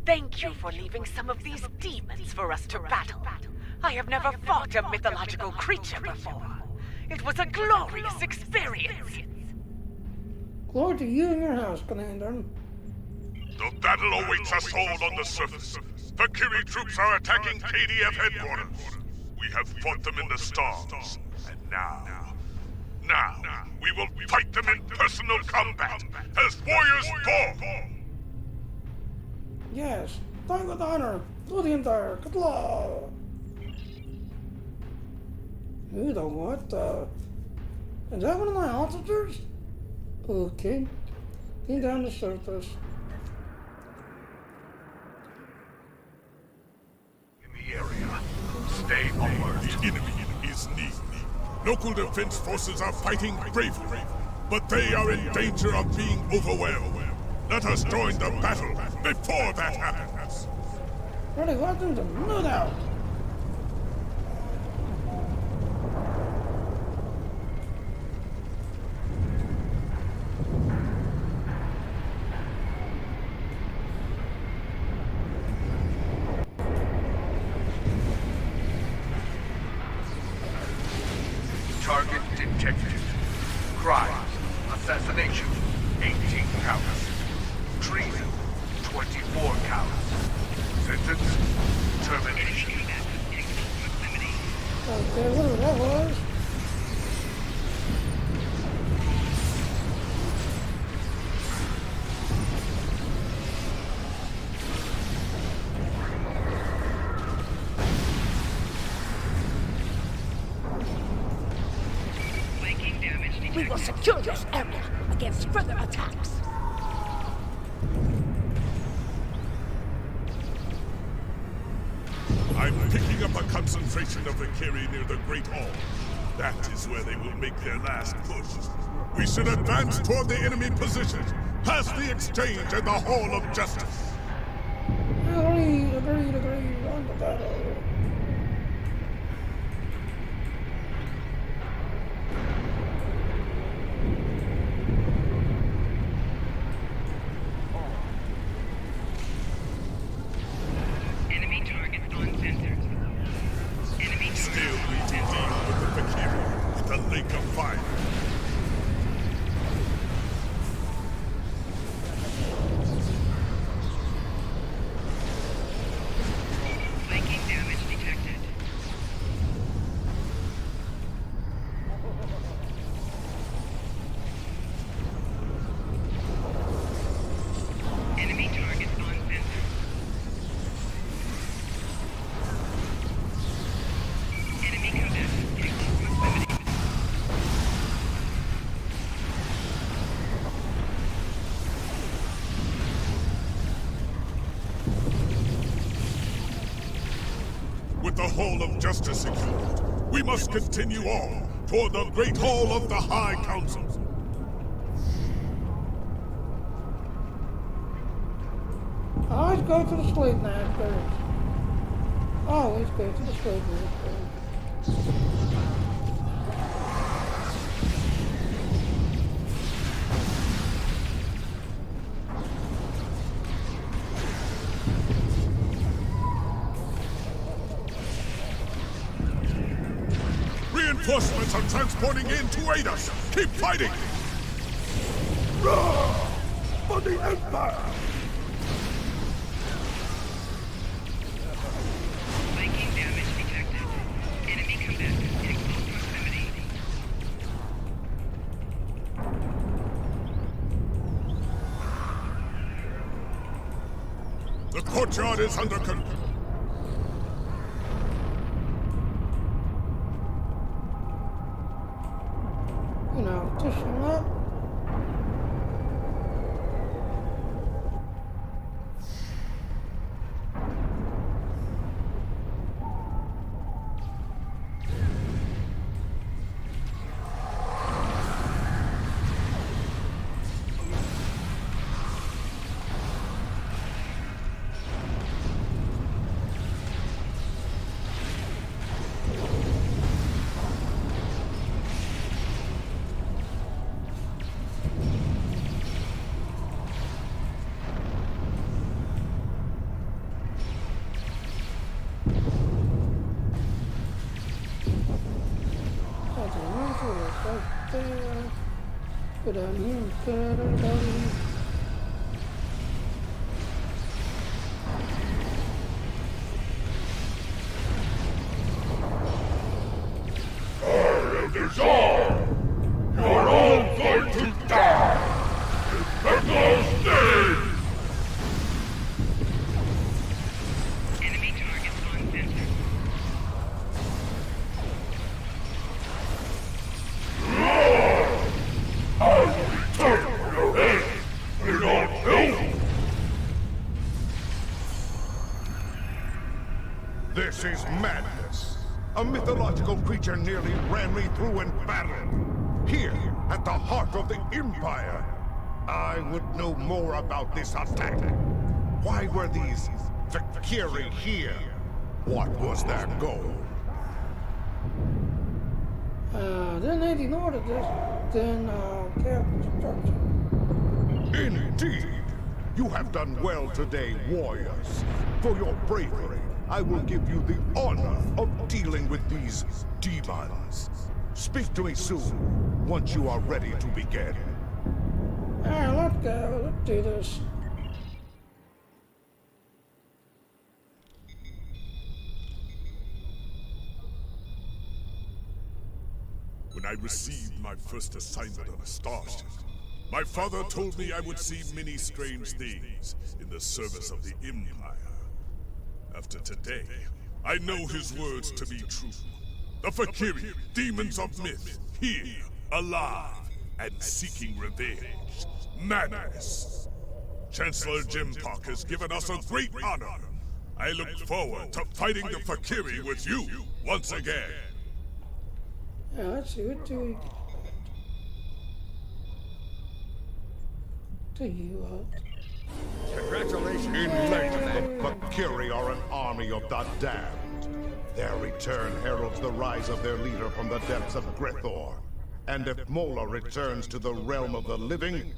Thank you for leaving some of these demons for us to battle. I have never fought a mythological creature before. It was a glorious experience. Glory to you and your house, Commander. The battle awaits us all on the surface. The Kiri troops are attacking KDF headquarters. We have fought them in the stars. And now, we will fight them in personal combat, as warriors fall! Yes, fight with honor, to the entire Katla! Who the what? Is that one of my officers? Okay, get down the surface. In the area, stay alert. The enemy is near. Local defense forces are fighting bravely, but they are in danger of being overwhelmed. Let us join the battle before that happens. Ready, weapons, and move out! Target detected. Crime, assassination, 18 counts. Treason, 24 counts. Sentence, termination. Okay, whatever that was. We will secure this area against further attacks. I'm picking up a concentration of the Kiri near the Great Hall. That is where they will make their last push. We should advance toward the enemy position, past the exchange and the Hall of Justice. Agreed, on the battle. Enemy target uncensored. Enemy Still, we deal with the Kiri at the Lake of Fire. flanking damage detected. Enemy target uncensored. Enemy combatant in close proximity. With the Hall of Justice secured, we must continue on toward the Great Hall of the High Council. Always go to the slave man first. Always go to the slave man first. Reinforcements are transporting in to aid us. Keep fighting! Roar for the Empire! Flanking damage detected. Enemy combatant in close proximity. The courtyard is under control. You know, pushing up. go down here and cut out our body. Dissolve! You're all going to die! Imperial State! Enemy targets on center. I will return your head without help! This is madness. A mythological creature nearly ran me through in battle. Here, at the heart of the Empire. I would know more about this attack. Why were these Valkyrie here? What was their goal? Then they ignored this. Then, Captain Structure. Indeed. You have done well today, warriors. For your bravery, I will give you the honor of dealing with these demons. Speak to me soon, once you are ready to begin. Alright, let's go. Let's do this. When I received my first assignment on a starship, my father told me I would see many strange things in the service of the Empire. After today, I know his words to be true. The Valkyrie, demons of myth, here, alive, and seeking revenge. Madness. Chancellor Jimpock has given us a great honor. I look forward to fighting the Valkyrie with you once again. Yeah, let's see, what do we get? To you out. Congratulations. In legend, Valkyrie are an army of the damned. Their return heralds the rise of their leader from the depths of Grithor. And if Mola returns to the realm of the living,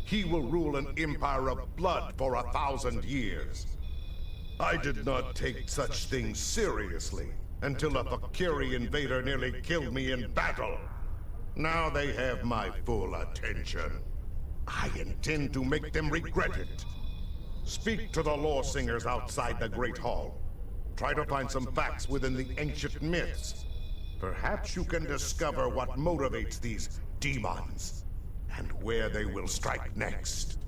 he will rule an empire of blood for 1,000 years. I did not take such things seriously until a Valkyrie invader nearly killed me in battle. Now they have my full attention. I intend to make them regret it. Speak to the lore singers outside the Great Hall. Try to find some facts within the ancient myths. Perhaps you can discover what motivates these demons, and where they will strike next.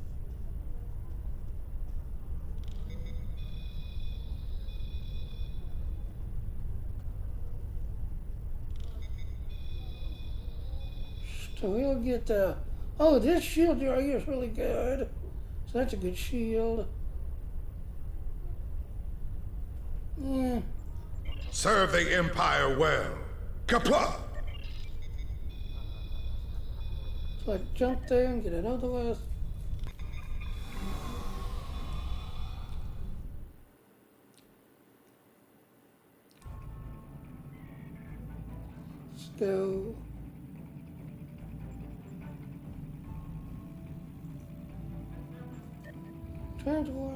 So we'll get oh, this shield right here is really good. So that's a good shield. Yeah. Serve the Empire well. Kapla! So I can jump there and get it out of the way. Let's go. Transport.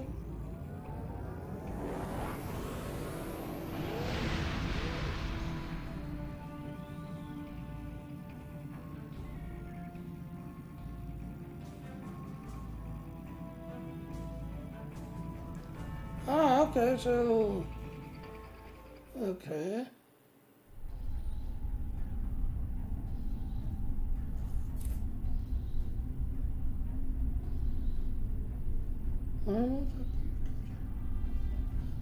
Ah, okay, so... Okay.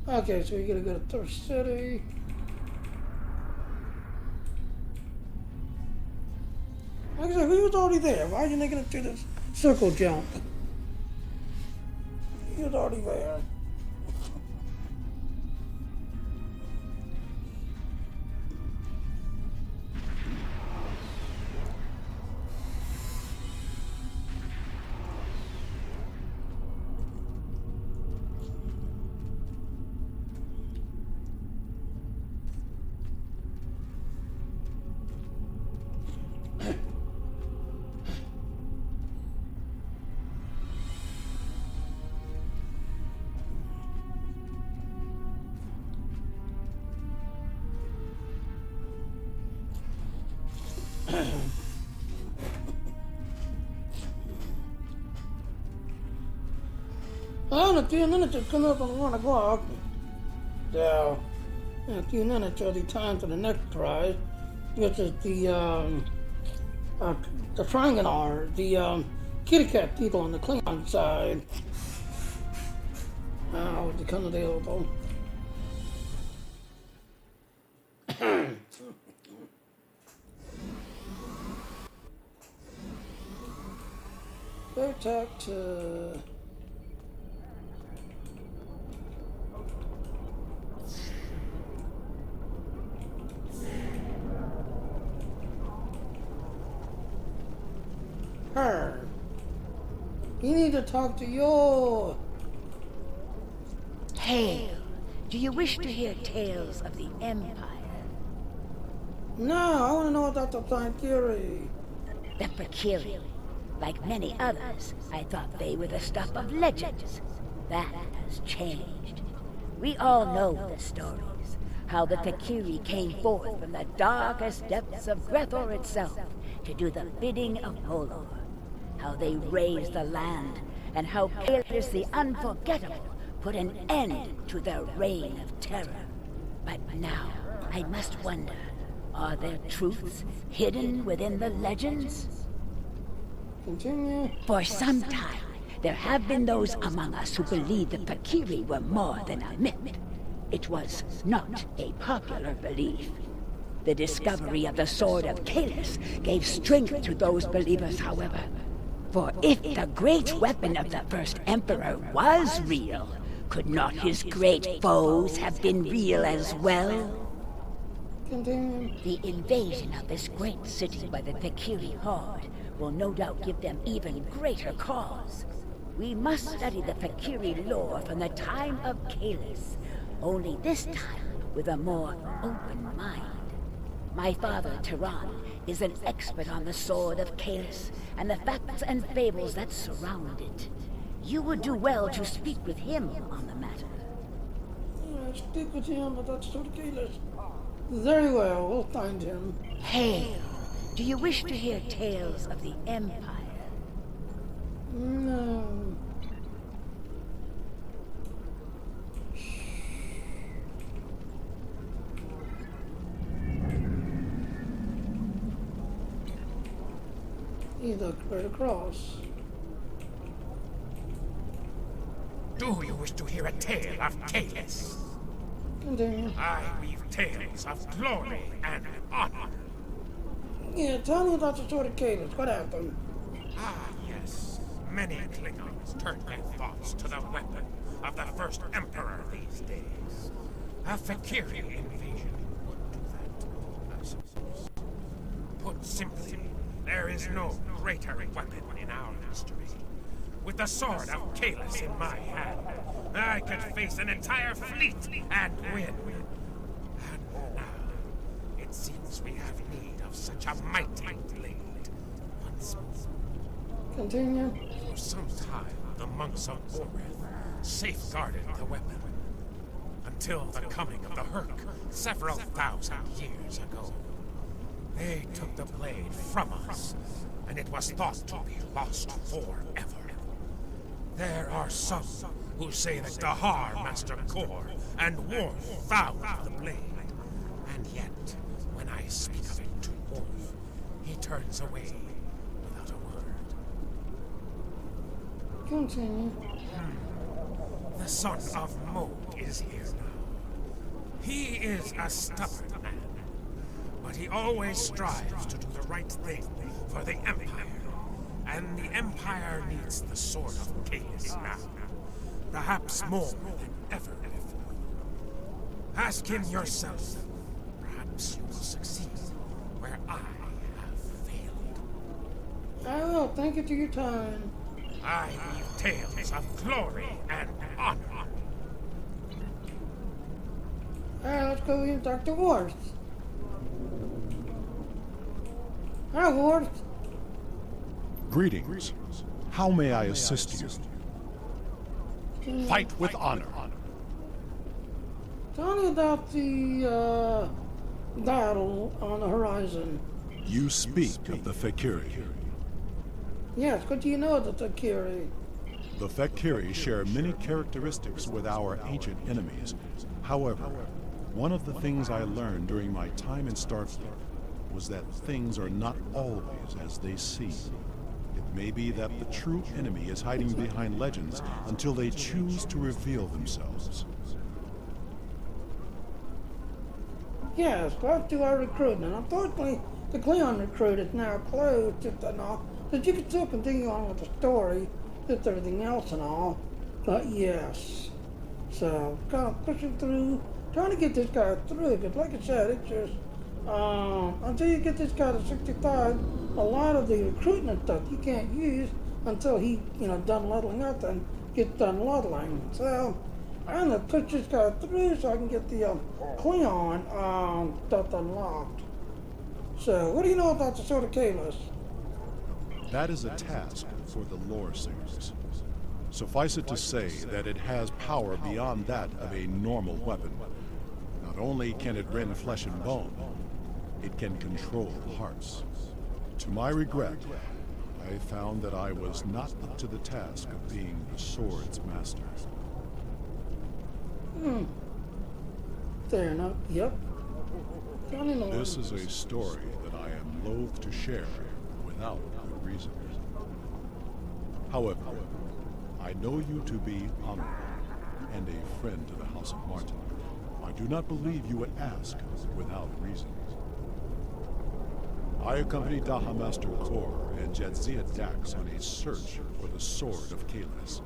Okay, so we gotta go to Third City. Like I said, we was already there. Why are you making it do this circle jump? He was already there. Well, in a few minutes it's coming up on 1 o'clock. So, in a few minutes it'll be time for the next prize, which is the Klingon, the kitty cat people on the Klingon side. Will become available. Go talk to... her. You need to talk to your... Hail. Do you wish to hear tales of the Empire? No, I want to know about the Valkyrie. The Valkyrie. Like many others, I thought they were the stuff of legends. That has changed. We all know the stories. How the Valkyrie came forth from the darkest depths of Grethor itself to do the bidding of Holor. How they raised the land, and how Kaelus the Unforgettable put an end to their reign of terror. But now, I must wonder, are there truths hidden within the legends? Continue. For some time, there have been those among us who believe the Valkyrie were more than a myth. It was not a popular belief. The discovery of the Sword of Kaelus gave strength to those believers, however. For if the great weapon of the first Emperor was real, could not his great foes have been real as well? Continue. The invasion of this great city by the Valkyrie horde will no doubt give them even greater cause. We must study the Valkyrie lore from the time of Kaelus, only this time with a more open mind. My father, Tyran, is an expert on the Sword of Kaelus and the facts and fables that surround it. You would do well to speak with him on the matter. Yeah, speak with him about that Sword of Kaelus. Very well, we'll find him. Hail! Do you wish to hear tales of the Empire? No. He looked right across. Do you wish to hear a tale of Kaelus? Continue. I weave tales of glory and honor. Yeah, tell me about the Sword of Kaelus. What happened? Ah, yes. Many Klingons turned their thoughts to the weapon of the first Emperor these days. A Valkyrie invasion would do that, I suppose. Put simply, there is no greater weapon in our history. With the Sword of Kaelus in my hand, I could face an entire fleet and win. And now, it seems we have need of such a mighty blade once more. Continue. For some time, the monks of Oreth safeguarded the weapon. Until the coming of the Herc several thousand years ago. They took the blade from us, and it was thought to be lost forever. There are some who say that Dahar Master Kor and Worf found the blade. And yet, when I speak of it to Worf, he turns away without a word. Continue. The son of Mod is here now. He is a stubborn man, but he always strives to do the right thing for the Empire. And the Empire needs the Sword of Kaelus now. Perhaps more than ever before. Ask him yourself. Perhaps you will succeed where I have failed. I will. Thank you for your time. I weave tales of glory and honor. Alright, let's go in Dr. Worth. Hi, Worth. Greetings. How may I assist you? Fight with honor. Tell me about the battle on the horizon. You speak of the Valkyrie. Yes, what do you know of the Valkyrie? The Fekiri share many characteristics with our ancient enemies. However, one of the things I learned during my time in Starfleet was that things are not always as they seem. It may be that the true enemy is hiding behind legends until they choose to reveal themselves. Yes, back to our recruitment. Unfortunately, the Klingon recruit is now closed and all, but you can still continue on with the story, with everything else and all. But yes, so kind of pushing through, trying to get this guy through. But like I said, it's just until you get this guy to 65, a lot of the recruitment stuff you can't use until he, done leveling up and gets done leveling. So I'm gonna push this guy through so I can get the Klingon stuff unlocked. So, what do you know about the Sword of Kahless? That is a task for the lore singers. Suffice it to say that it has power beyond that of a normal weapon. Not only can it rend flesh and bone, it can control hearts. To my regret, I found that I was not up to the task of being the sword's master. Fair enough. Yep. This is a story that I am loath to share without good reason. However, I know you to be honorable and a friend to the House of Martin. I do not believe you would ask without reason. I accompanied Daha Master Kor and Jadzia Dax on a search for the Sword of Kahless.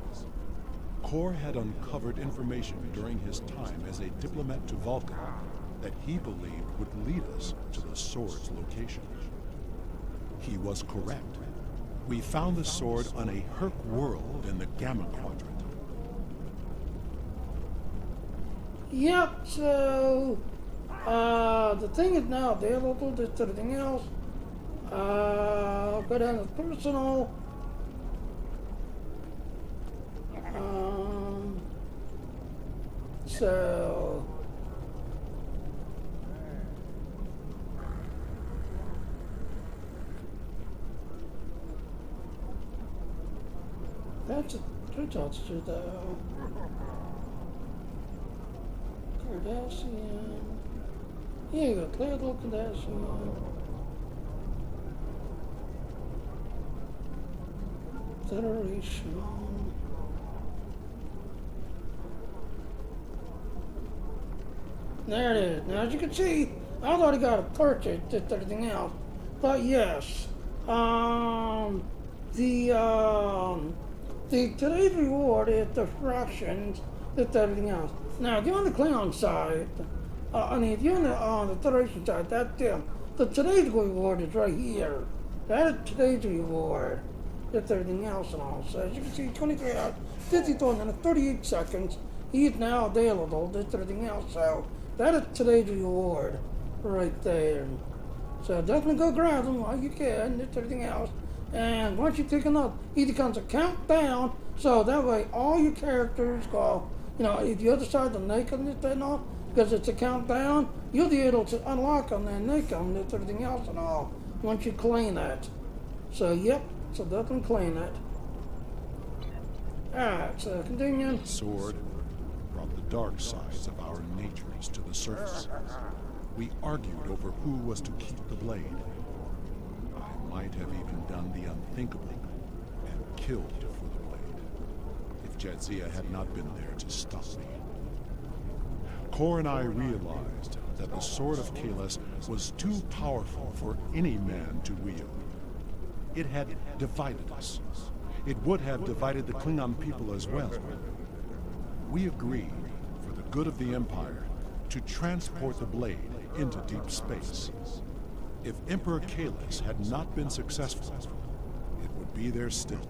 Kor had uncovered information during his time as a diplomat to Vulcan that he believed would lead us to the sword's location. He was correct. We found the sword on a Herc world in the Gamma Quadrant. Yep, so the thing is now available, just everything else. Go down to personal. So that's a good answer though. Cardassian. Here you go, Clear Cardassian. Federation. There it is. Now, as you can see, I've already got a purchase, just everything else. But yes, today's reward is the fractions, just everything else. Now, if you're on the Klingon side, if you're on the Federation side, that's the today's reward is right here. That is today's reward. Just everything else and all. So as you can see, 23 hours, 54 minutes, 38 seconds. He is now available. Just everything else. So that is today's reward right there. So definitely go grab them while you can. Just everything else. And once you pick them up, he becomes a countdown. So that way, all your characters go. If you decide to make them, just and all, because it's a countdown, you'll be able to unlock them and make them. Just everything else and all. Once you claim that. So yep. So definitely claim that. Alright, so continuing. The sword brought the dark sides of our natures to the surface. We argued over who was to keep the blade. I might have even done the unthinkable and killed for the blade, if Jadzia had not been there to stop me. Kor and I realized that the Sword of Kahless was too powerful for any man to wield. It had divided us. It would have divided the Klingon people as well. We agreed, for the good of the Empire, to transport the blade into deep space. If Emperor Kahless had not been successful, it would be there still.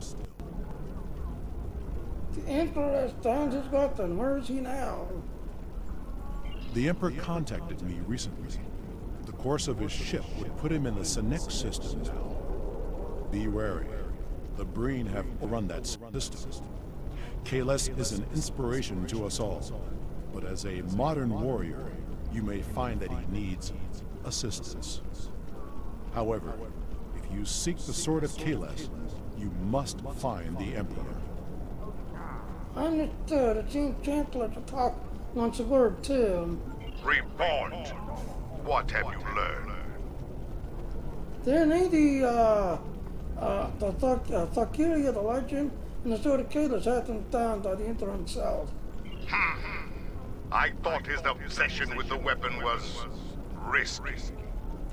The Emperor has found his weapon. Where is he now? The Emperor contacted me recently. The course of his ship would put him in the Senex system now. Be wary. The Breen have run that system. Kahless is an inspiration to us all, but as a modern warrior, you may find that he needs assistance. However, if you seek the Sword of Kahless, you must find the Emperor. Understood. It seems Chancellor to talk wants a word too. Report. What have you learned? There ain't the Thakiria, the legend, and the sword of Kalis hasn't found by the Emperor himself. I thought his obsession with the weapon was risky.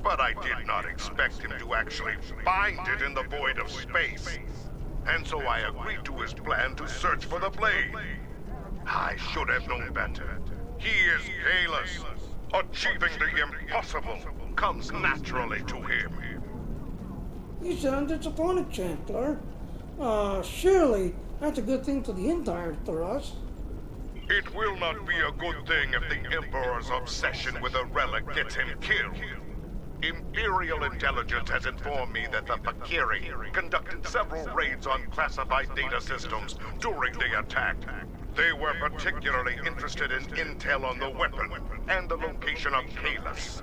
But I did not expect him to actually find it in the void of space. And so I agreed to his plan to search for the blade. I should have known better. He is Kalis. Achieving the impossible comes naturally to him. You sound disappointed, Chancellor. Surely that's a good thing for the Empire for us. It will not be a good thing if the Emperor's obsession with a relic gets him killed. Imperial intelligence has informed me that the Fakiri conducted several raids on classified data systems during the attack. They were particularly interested in intel on the weapon and the location of Kalis.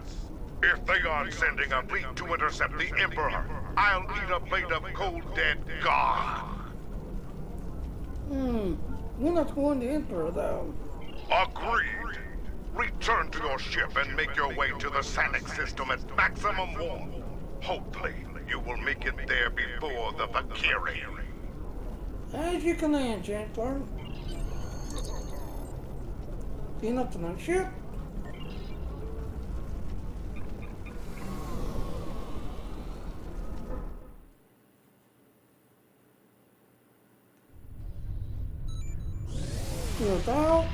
If they aren't sending a fleet to intercept the Emperor, I'll eat a plate of cold dead gog. We're not going to Emperor, though. Agreed. Return to your ship and make your way to the Sanic system at maximum warp. Hopefully, you will make it there before the Fakiri. As you command, Chancellor. See nothing on ship? Look out.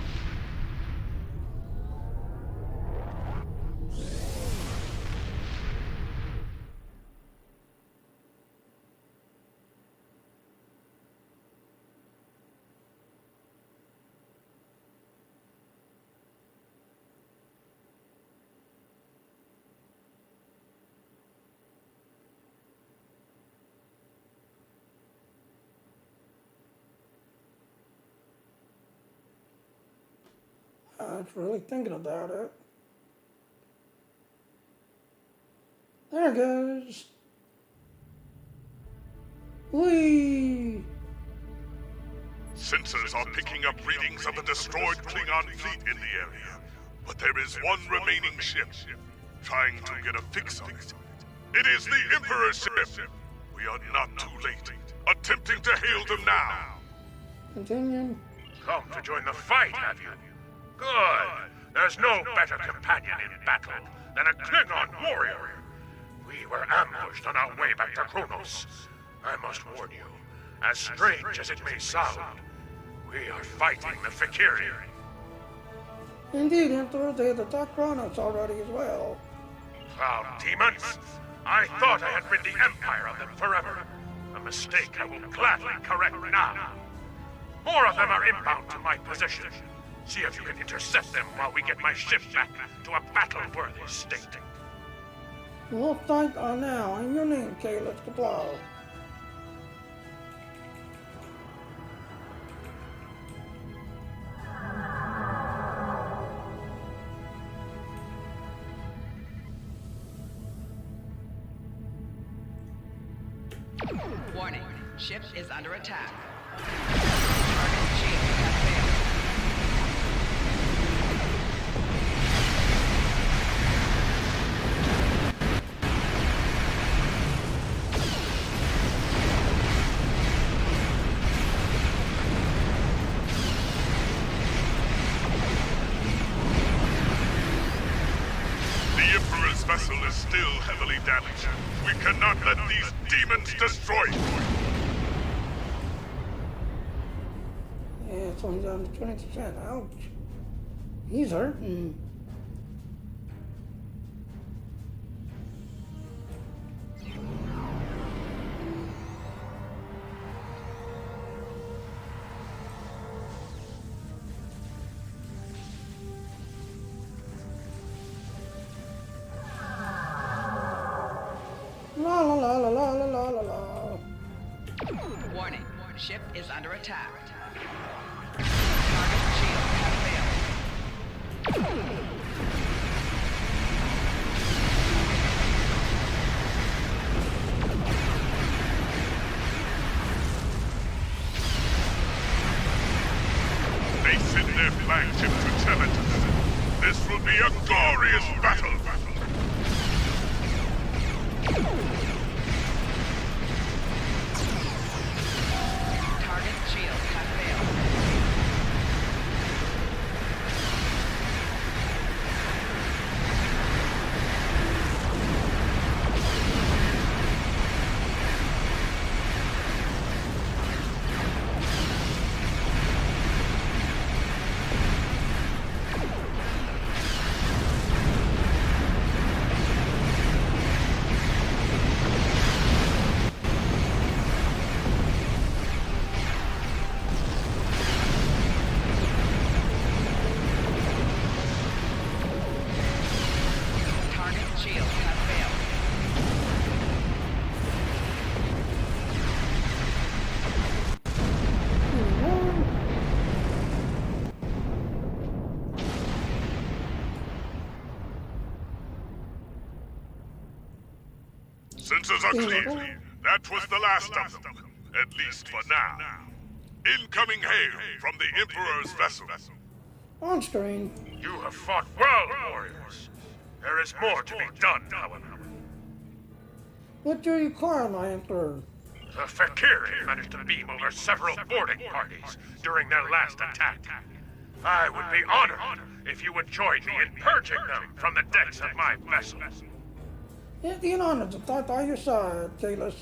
I was really thinking about it. There it goes. Whee! Sensors are picking up readings of the destroyed Klingon fleet in the area. But there is one remaining ship, trying to get a fix on it. It is the Emperor's ship. We are not too late. Attempting to hail them now. Continue. Come to join the fight, have you? Good. There's no better companion in battle than a Klingon warrior. We were ambushed on our way back to Kronos. I must warn you, as strange as it may sound, we are fighting the Fakiri. Indeed, Emperor, they had attacked Kronos already as well. Foul demons! I thought I had rid the Empire of them forever. A mistake I will gladly correct now. More of them are inbound to my position. See if you can intercept them while we get my ship back to a battle-worthy state. We'll fight on now. In your name, Kalis the Plow. Warning, ship is under attack. Target shield has failed. The Emperor's vessel is still heavily damaged. We cannot let these demons destroy it. Yeah, it's only down to 20%. Ouch. He's hurting. La la la la la la la la. Warning, ship is under attack. Target shield has failed. their flagship to Temetus. This will be a glorious battle! Target's shields have failed. Target's shields have failed. Sensors are clear. That was the last of them. At least for now. Incoming hail from the Emperor's vessel. On screen. You have fought well, warriors. There is more to be done, however. What do you require, my Emperor? The Fakiri managed to beam over several boarding parties during their last attack. I would be honored if you would join me in purging them from the decks of my vessel. It's an honor to fight by your side, Kalis.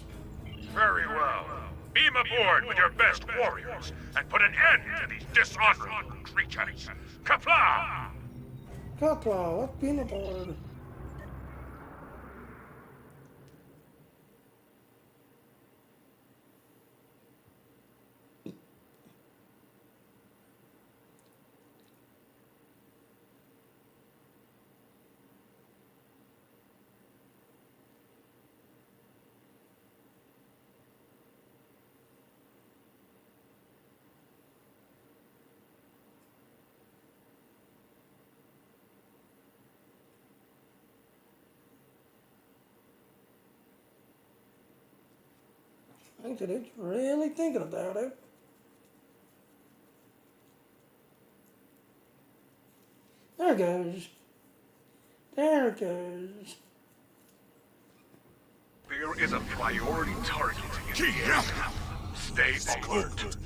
Very well. Beam aboard with your best warriors and put an end to these dishonorable creatures. Kapla! Kapla, let's beam aboard. I think that it's really thinking about it. There it goes. There it goes. There is a priority target. Stay alert.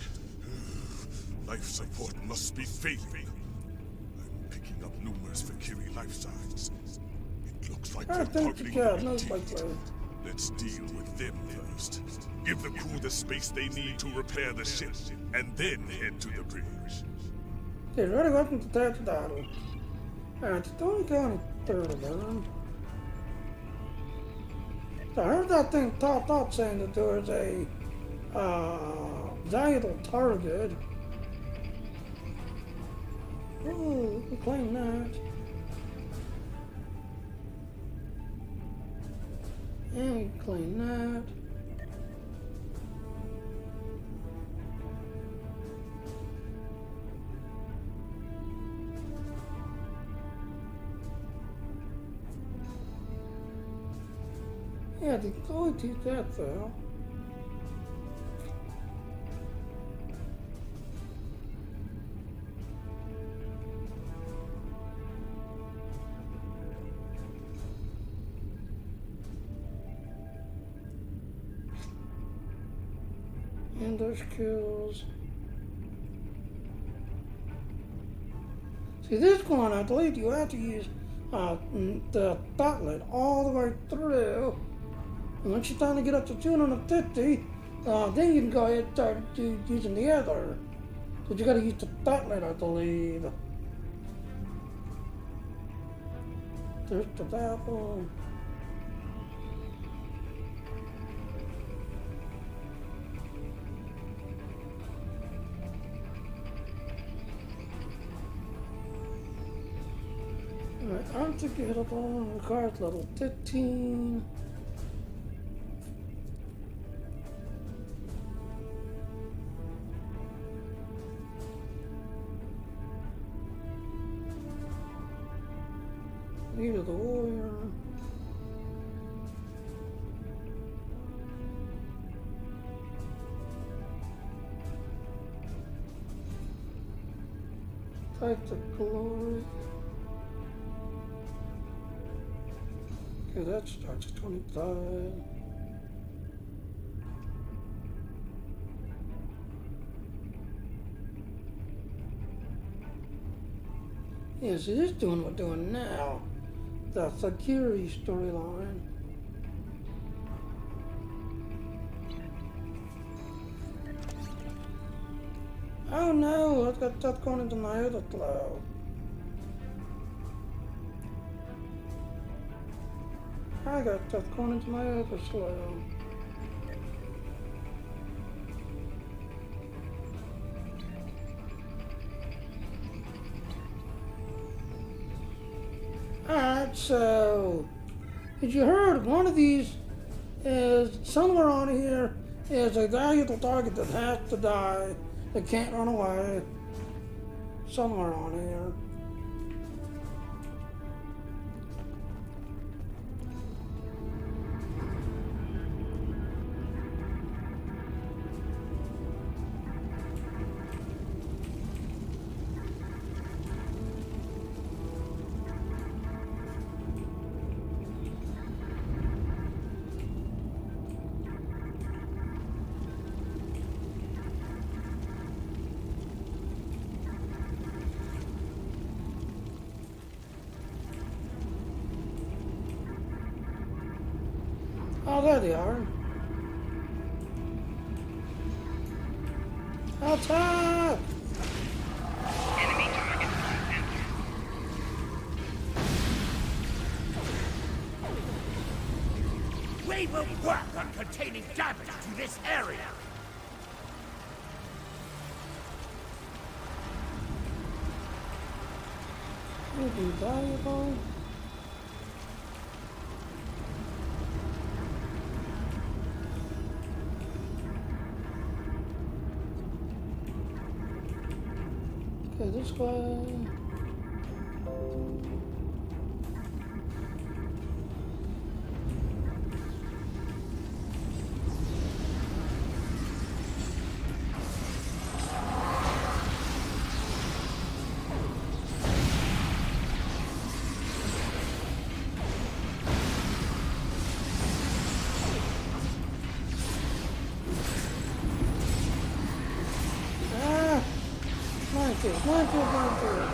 Life support must be failing. I'm picking up numerous Fakiri life signs. It looks like I they're think partly the job knows mutated. like Let's deal with them first. Give the crew the space they need to repair the ship, and then head to the bridge. Okay, ready weapons attack the battle. Alright, Stony County third of them. So I heard that thing top up saying that there was a valuable target. Ooh, we can claim that. And we can claim that. Yeah, they totally teach that though. And those kills. See, this one, I believe you have to use the gauntlet all the way through. And once you're trying to get up to 250, then you can go ahead and start using the other. But you gotta use the gauntlet, I believe. There's the battle. Alright, unforgettable requires level 15. Leader of the warrior. Take the glory. Okay, that starts at 25. Yeah, so this doing what we're doing now. The security storyline. Oh no, I've got stuff going into my other cloud. I got stuff going into my other cloud. Alright, so as you heard, one of these is somewhere on here is a valuable target that has to die, that can't run away. Somewhere on here. Oh, there they are. Attack! Enemy target on center. We will work on containing damage to this area. Would be valuable. Okay, this way. Minefield.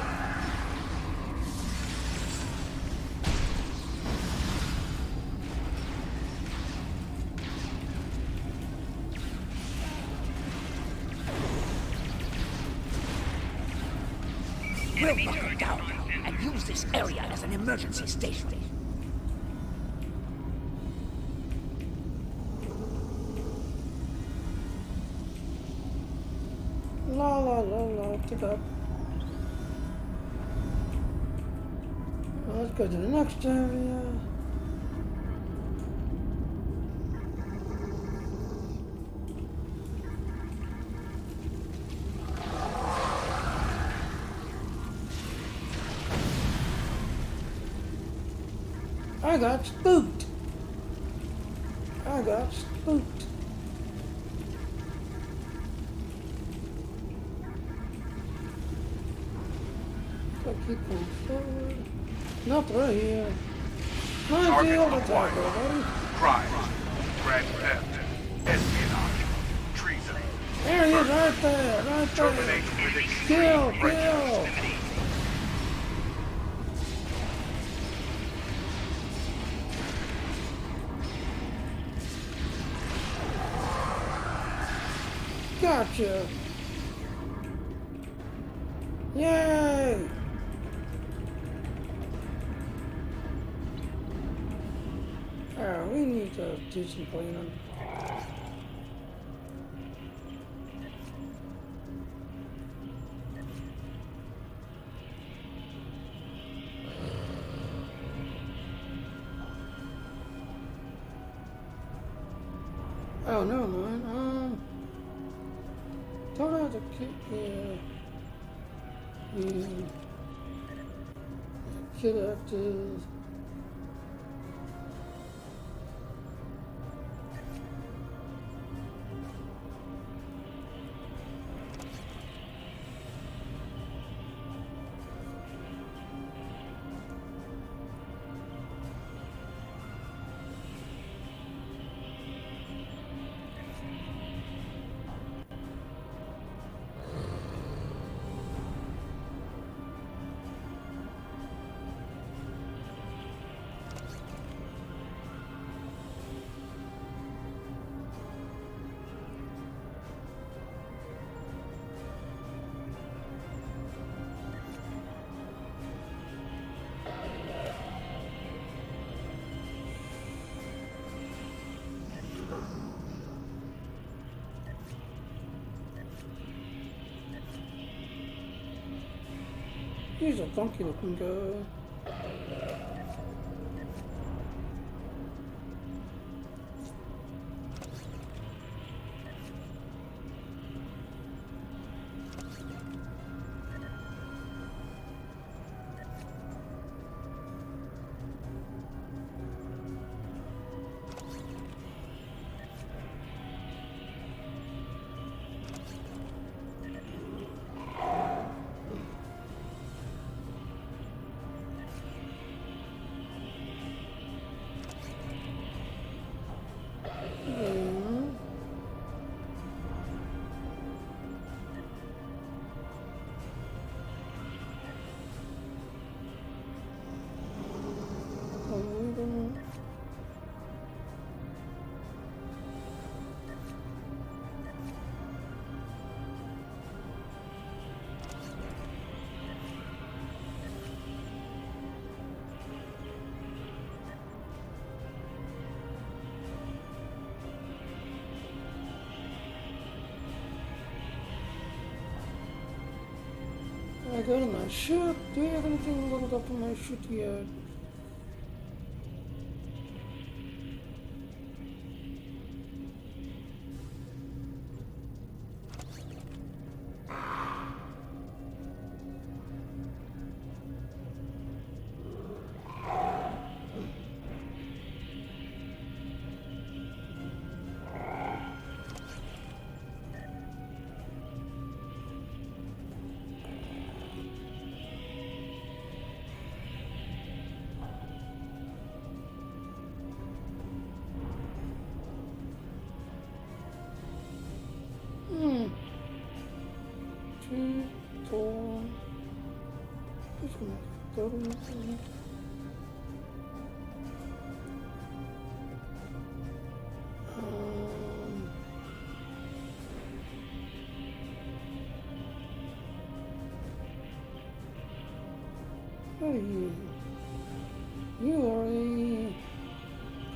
We'll knock them down and use this area as an emergency station. La, pick up. Let's go to the next area. I got spooked. Keep going forward. Not right here. Minefield attack, buddy. Crime, grand theft, espionage, treason. There he is, right there. Terminate with extreme Kill. recklessness. Gotcha. Yay! Alright, we need to do some cleaning. Oh, never mind. Don't have to keep get active. He's a funky looking guy. I got in my ship. Do you have anything loaded up in my ship yet? What are you? You are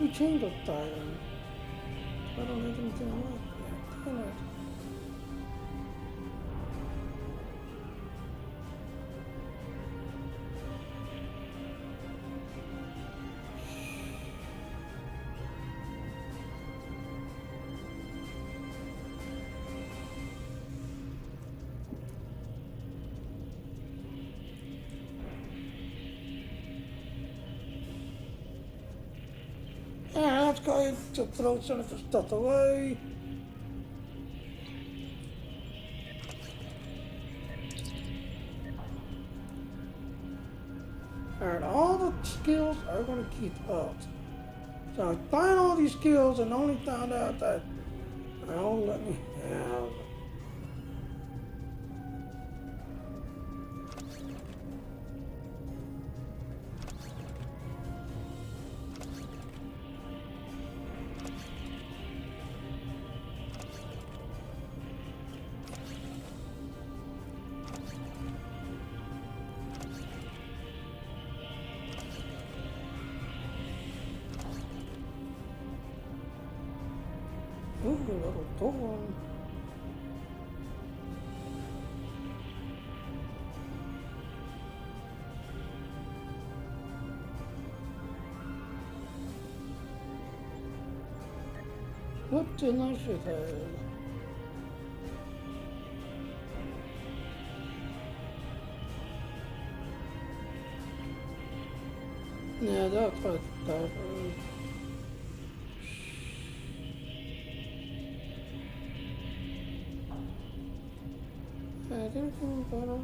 a change of tyrant. I don't have anything like that. Damn it. Let's go ahead to throw some of the stuff away. Alright, all the skills are going to keep up. So I find all these skills and only found out that they all let me have. Ooh, a little door. What delicious head. Yeah, that's what that is. I didn't think better.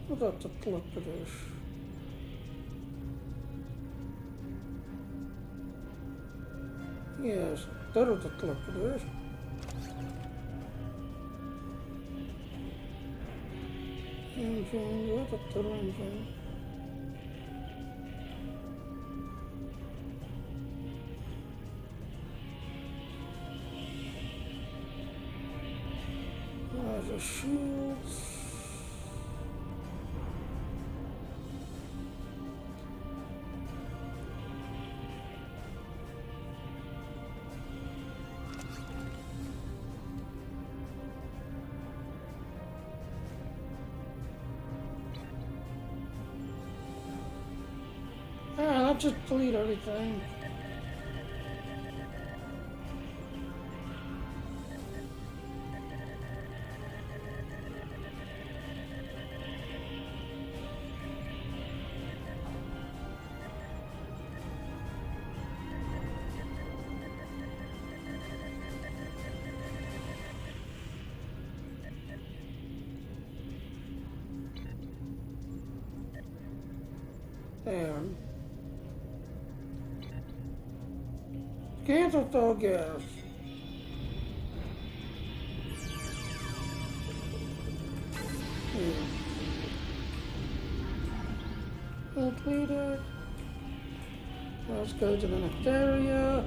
What about the clip of this? Yes, that is the clip of this. Engine, where's the third engine? There's a shield. just delete everything. Damn. Cancel all gas. Completed. Let's go to the next area.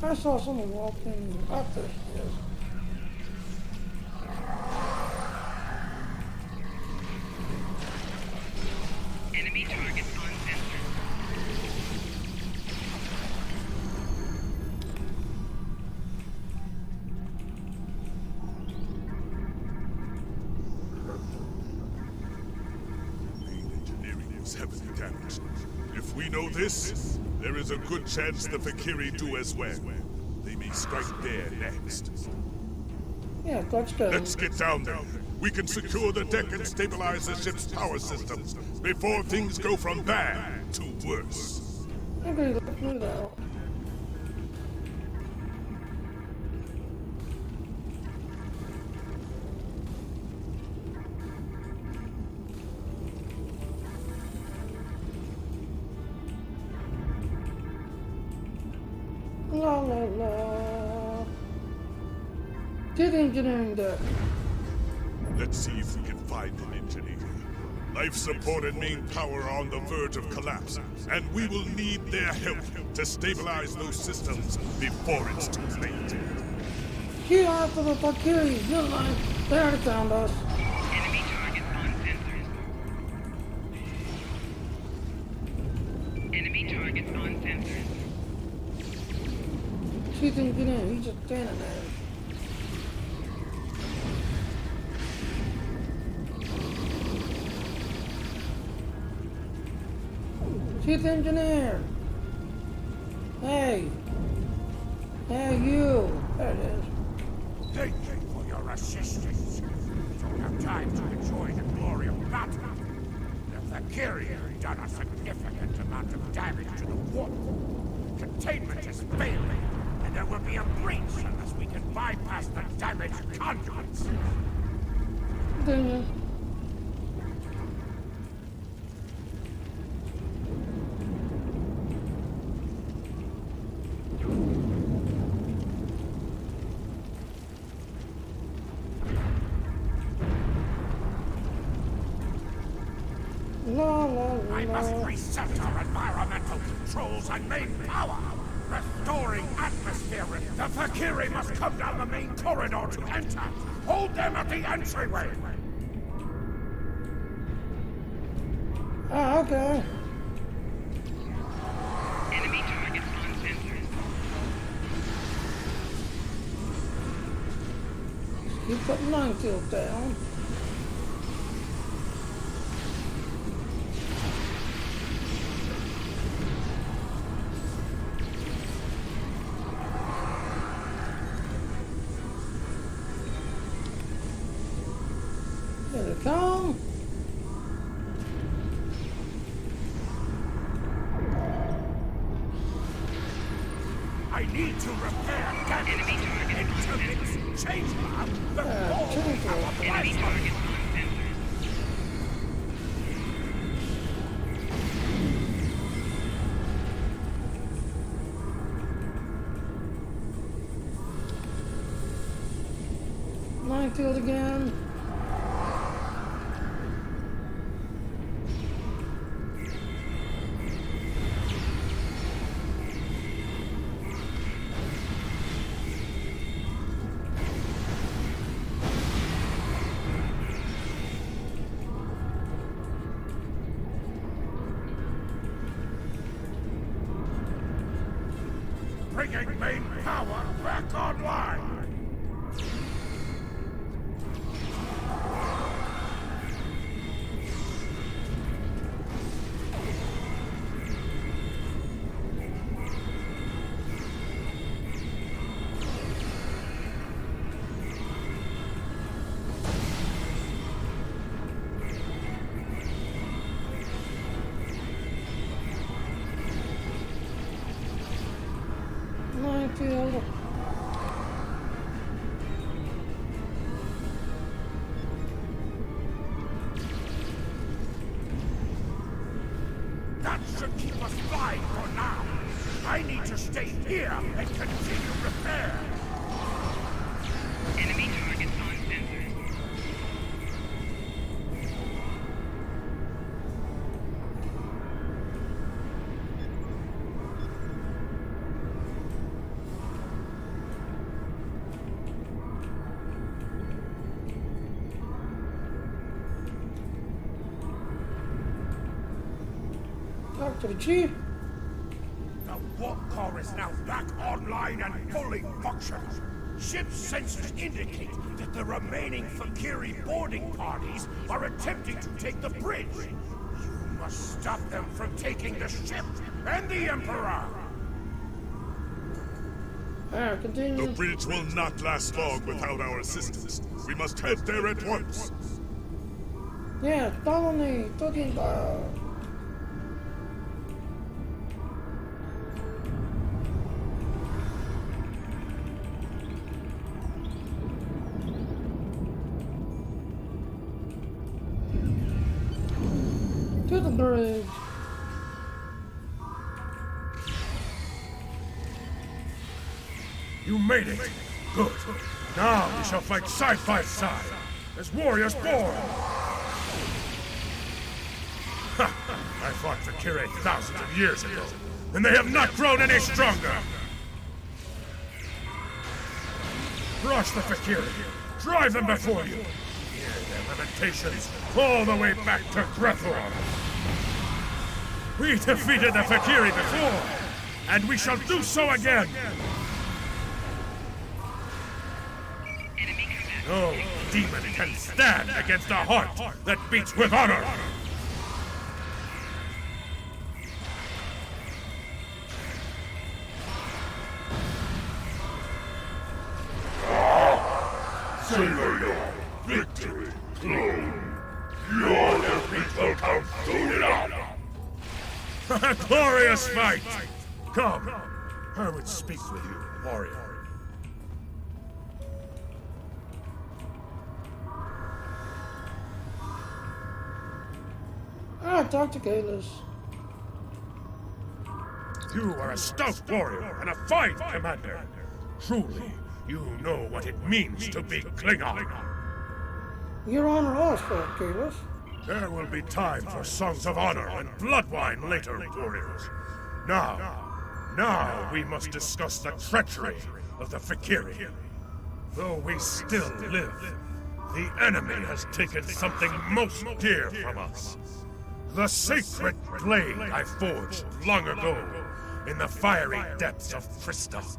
I saw someone walking up there. Enemy targets on sensor. Main engineering is heavily damaged. If we know this, there is a good chance the Fakiri do as well. They may strike there next. Yeah, let's go. Let's get down there. We can secure the deck and stabilize the ship's power systems before things go from bad to worse. Okay, let's move out. La la la. Get engineering deck. Let's see if we can find an engineer. Life support and main power are on the verge of collapse, and we will need their help to stabilize those systems before it's too late. Get after the Fakiri. You're like, they already found us. Enemy targets on sensors. Enemy targets on sensors. She didn't get in. He's just standing there. Chief engineer. Hey. Hey, you. There it is. Thank you for your assistance. We don't have time to enjoy the glory of battle. The Fakiri have done a significant amount of damage to the warp. Containment is failing, and there will be a breach unless we can bypass the damaged conduits. Dang it. La la la. I must reset our environmental controls and main power. Restoring atmosphere. The Fakiri must come down the main corridor to enter. Hold them at the entryway. Ah, okay. Enemy targets on sensors. You put mine field down. Here they come. I need to repair damage. Enemy target on sensors. Change lab before we have a Enemy plasma. targets on sensors. minefield again. Bringing main power back online! Minefield. That should keep us flying for now. I need to stay here and continue repair. Enemy targets on sensors. Talk to the chief. The warp core is now back online and fully functional. Ship sensors indicate that the remaining Fakiri boarding parties are attempting to take the bridge. You must stop them from taking the ship and the Emperor! Alright, continue. The bridge will not last long without our assistance. We must head there at once. Yeah, follow me. Talking about. To the bridge. You made it! Good. Now we shall fight side by side, as warriors born! Ha! I fought Fakiri thousands of years ago, and they have not grown any stronger! Crush the Fakiri! Drive them before you! Hear their lamentations all the way back to Grethor! We defeated the Fakiri before, and we shall do so again! No demon can stand against a heart that beats with honor! Savor your victory, clone. Your defeat will come soon enough. A glorious fight! Come, I would speak with you, warrior. Talk to Kalis. You are a stout warrior and a fine commander. Truly, you know what it means to be Klingon. Your honor us for it, Kalis. There will be time for songs of honor and blood wine later, warriors. Now we must discuss the treachery of the Fakiri. Though we still live, the enemy has taken something most dear from us. The sacred blade I forged long ago in the fiery depths of Christos.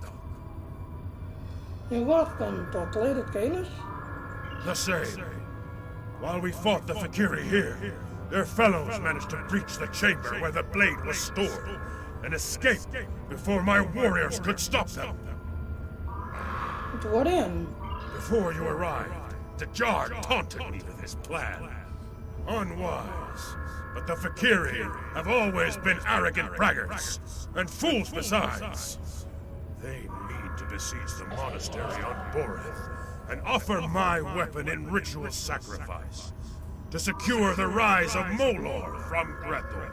You welcome to play it, Kalis? The same. While we fought the Fakiri here, their fellows managed to breach the chamber where the blade was stored and escape before my warriors could stop them. To what end? Before you arrived, the Jar taunted me with his plan. Unwise, but the Fakiri have always been arrogant braggarts, and fools besides. They mean to besiege the monastery on Boreth, and offer my weapon in ritual sacrifice, to secure the rise of Molor from Grethor.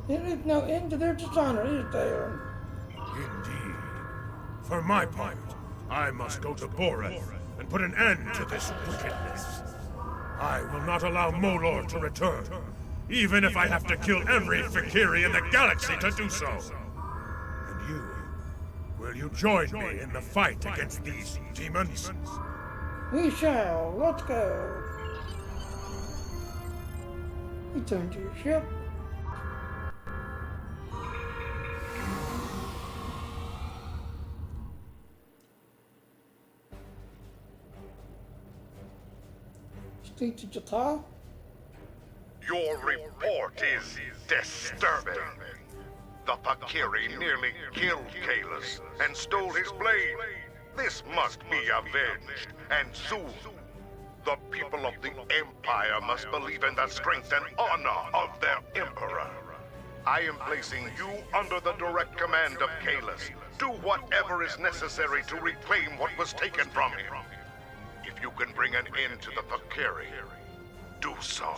There is no end to their dishonor, is there? Indeed. For my part, I must go to Boreth and put an end to this wickedness. I will not allow Molor to return, even if I have to kill every Fakiri in the galaxy to do so. And you, will you join me in the fight against these demons? We shall. Let's go. Return to your ship. Speak to Jata. Your report is disturbing. The Fakiri nearly killed Kalis and stole his blade. This must be avenged, and soon. The people of the Empire must believe in the strength and honor of their Emperor. I am placing you under the direct command of Kalis. Do whatever is necessary to reclaim what was taken from him. If you can bring an end to the Fakiri, do so.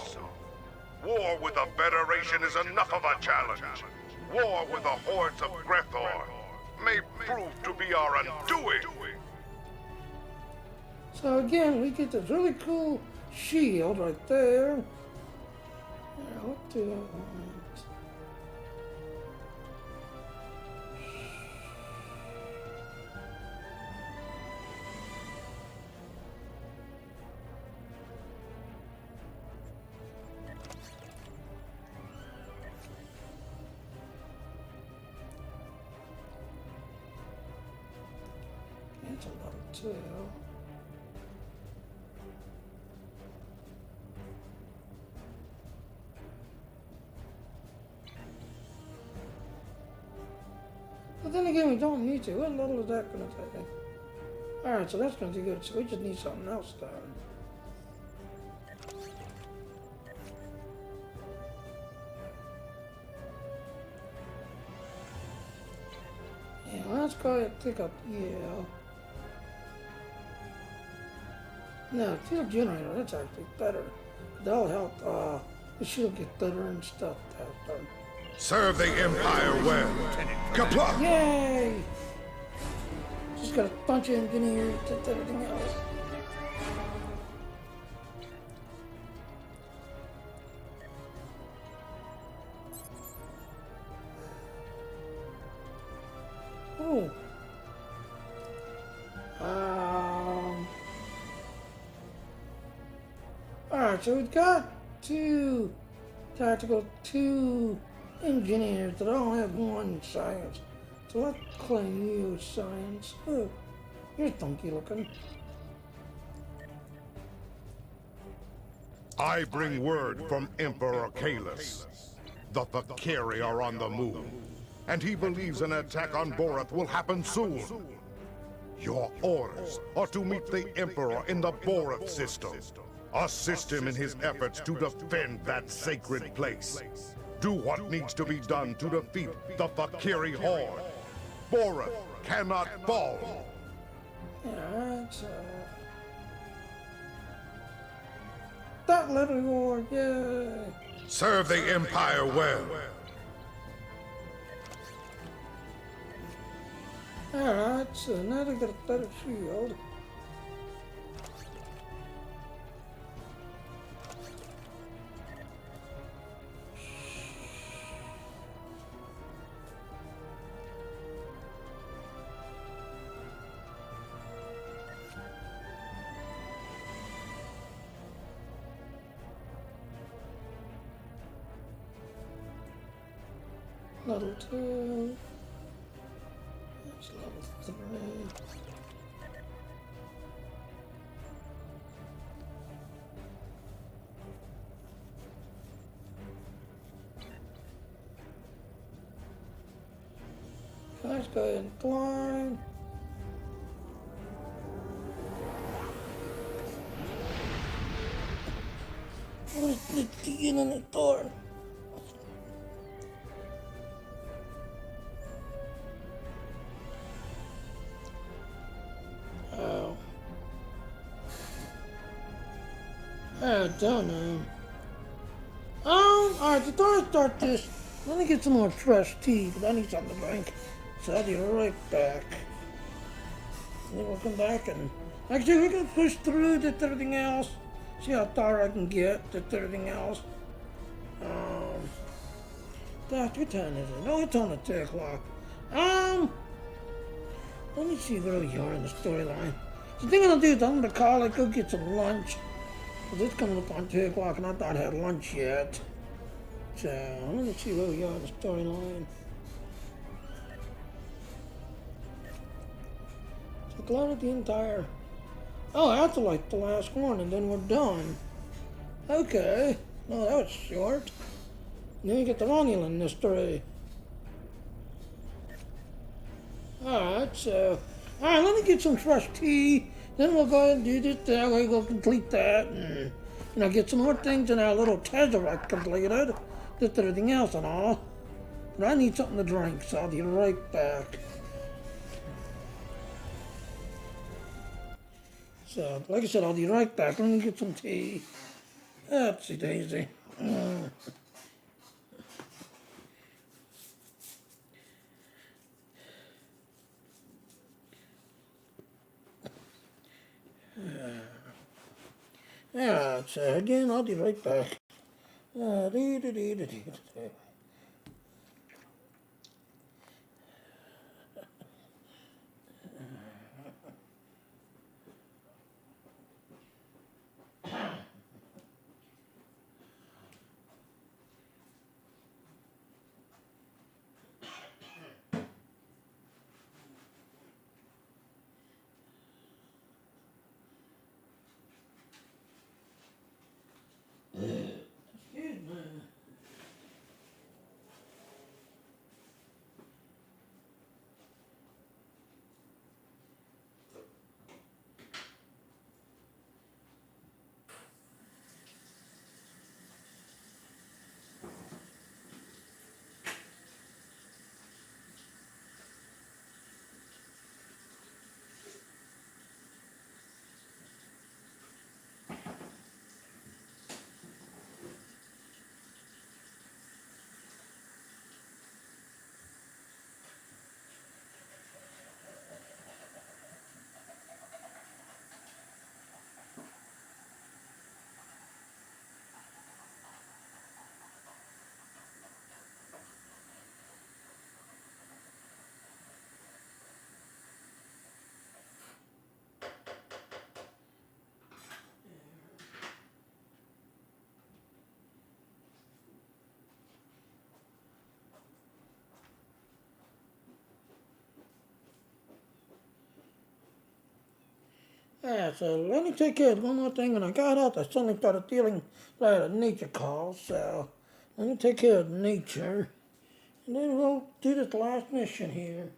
War with the Federation is enough of a challenge. War with the hordes of Grethor may prove to be our undoing. So again, we get this really cool shield right there. Now, what do I want? That's a level 2. But then again, we don't need to. What level is that going to take? Alright, so that's going to be good. So we just need something else done. Yeah, let's go ahead and pick up, yeah. No, field generator, that's actually better. That'll help the shield get better and stuff. Serve the Empire well. Kapla! Yay! Just got a bunch of engineers and everything else. Oh. Alright, so we've got 2 tactical, 2 engineers that all have 1 science. So let's claim you as science. Oh, you're funky looking. I bring word from Emperor Kalis. The Fakiri are on the move, and he believes an attack on Boreth will happen soon. Your orders are to meet the Emperor in the Boreth system. Assist him in his efforts to defend that sacred place. Do what needs to be done to defeat the Fakiri horde. Boreth cannot fall. Alright, so... that little war, yay! Serve the Empire well. Alright, so now they got a better shield. Level 2. That's level 3. Let's go ahead and climb. Where's the key in the door? I don't know. Alright, before I start this, let me get some more fresh tea, because I need something to drink. So I'll be right back. And then we'll come back and actually we're gonna push through to everything else. See how far I can get to everything else. What time is it? No, it's on at 2 o'clock. Let me see where we are in the storyline. The thing I'm gonna do is I'm gonna call it, go get some lunch. Cause it's coming up on 2 o'clock and I thought I had lunch yet. So I'm gonna see where we are in the storyline. So clouded the entire. Oh, that's like the last one, and then we're done. Okay. No, that was short. And then we get the Romulan mystery. Alright, so. Alright, let me get some fresh tea. Then we'll go ahead and do this. That way we'll complete that. And, get some more things in our little Tesseract completed. Just everything else and all. But I need something to drink, so I'll be right back. So, like I said, I'll be right back. Let me get some tea. Oopsie daisy. Yeah, so again, I'll be right back. Yeah, so let me take care of one more thing. When I got out, I suddenly started feeling like a nature call, so let me take care of nature. And then we'll do this last mission here.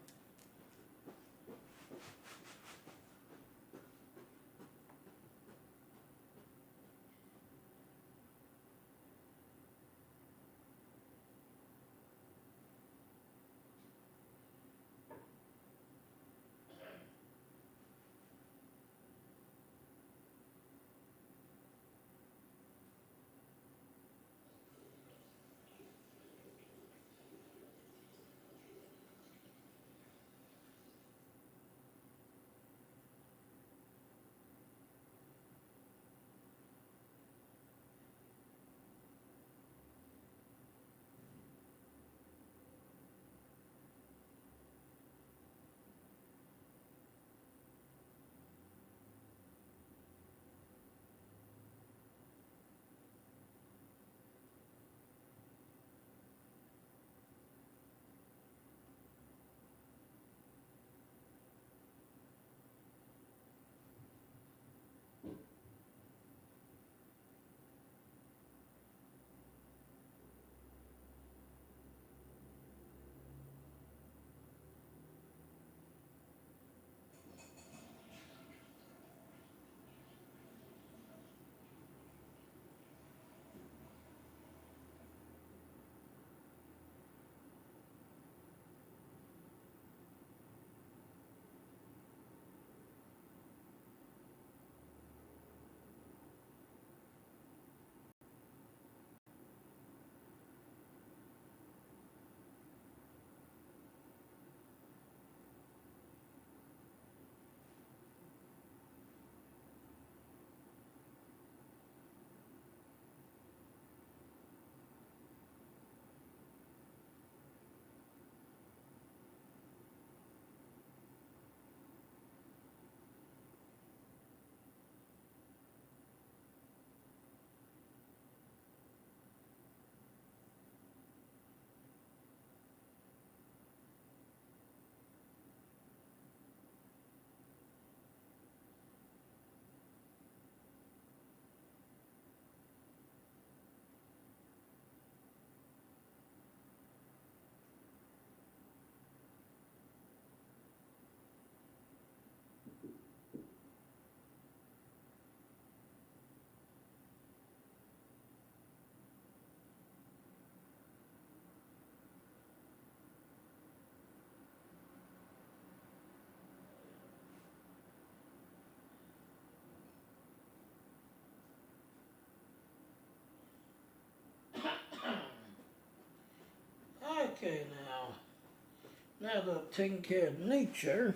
Now that I've taken care of nature,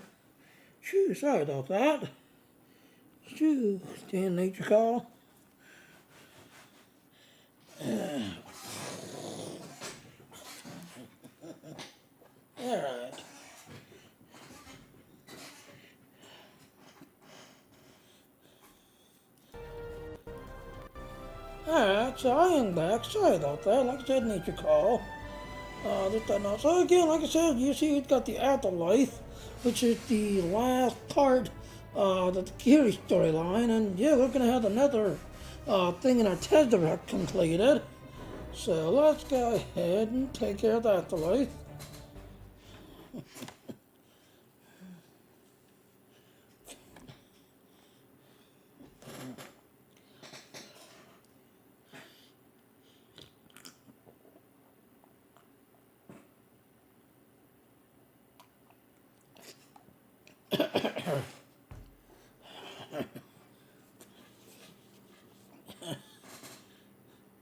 shoo, sorry about that. Shoo, stand nature call. Alright. Alright, so I am back. Sorry about that. Like I said, nature call. So again, like I said, you see we've got the Afterlife, which is the last part of the Kiri storyline, and yeah, we're gonna have another thing in our Tesseract completed. So let's go ahead and take care of the Afterlife.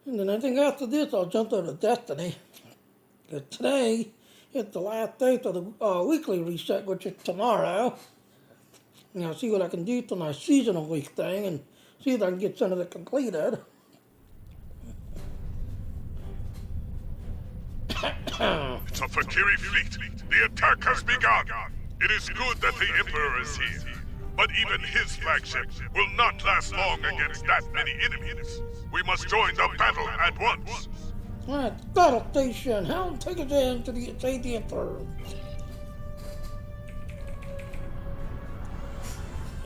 And then I think after this, I'll jump over to Destiny. Because today is the last day of the weekly reset, which is tomorrow. And I'll see what I can do to my seasonal week thing and see if I can get some of it completed. It's a Fakiri fleet. The attack has begun. It is good that the Emperor is here. But even his flagship will not last long against that many enemies. We must join the battle at once. Alright, battle station. Hound, take us in to save the Emperor.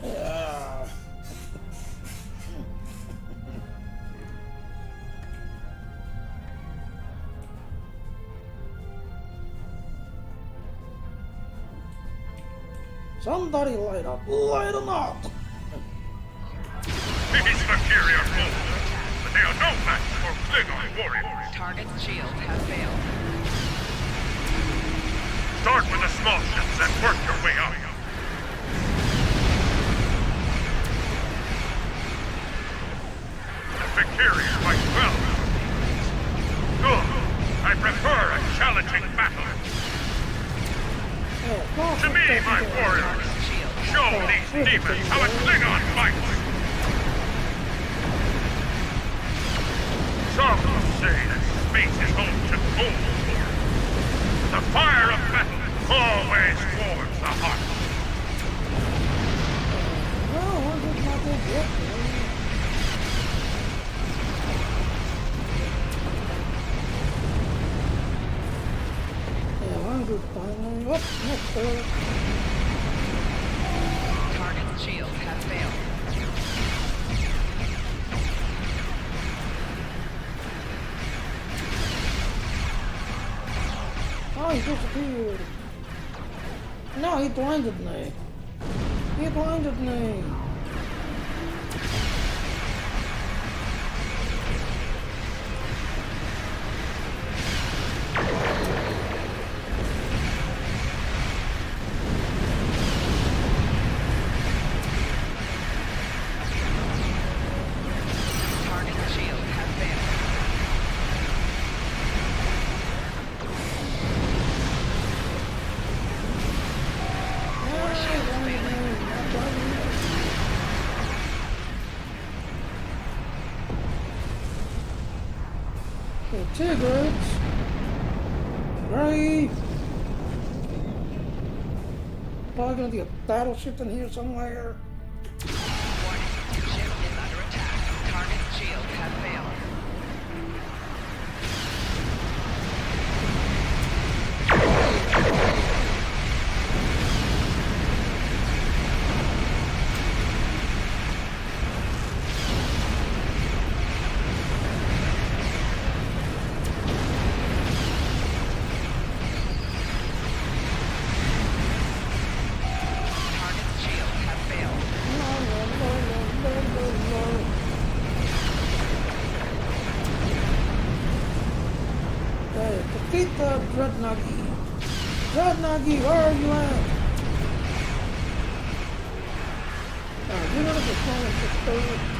Yeah. Somebody light them up! These Fakiri are bold, but they are no match for Klingon warriors. Target's shield has failed. Start with the small ships and work your way up. The Fakiri fight well. Good. I prefer a challenging battle. To me, my warriors, show these demons how a Klingon fights! Some say that space is home to cold war. The fire of battle always warms the heart. Target's shield has failed. Oh, he disappeared. No, he blinded me. He blinded me. Two groups. Three. Probably gonna be a battleship in here somewhere. Warning. Ship is under attack. Target's shield has failed. Defeat the Dreadnoughty. Dreadnoughty, where are you at? You know the phone.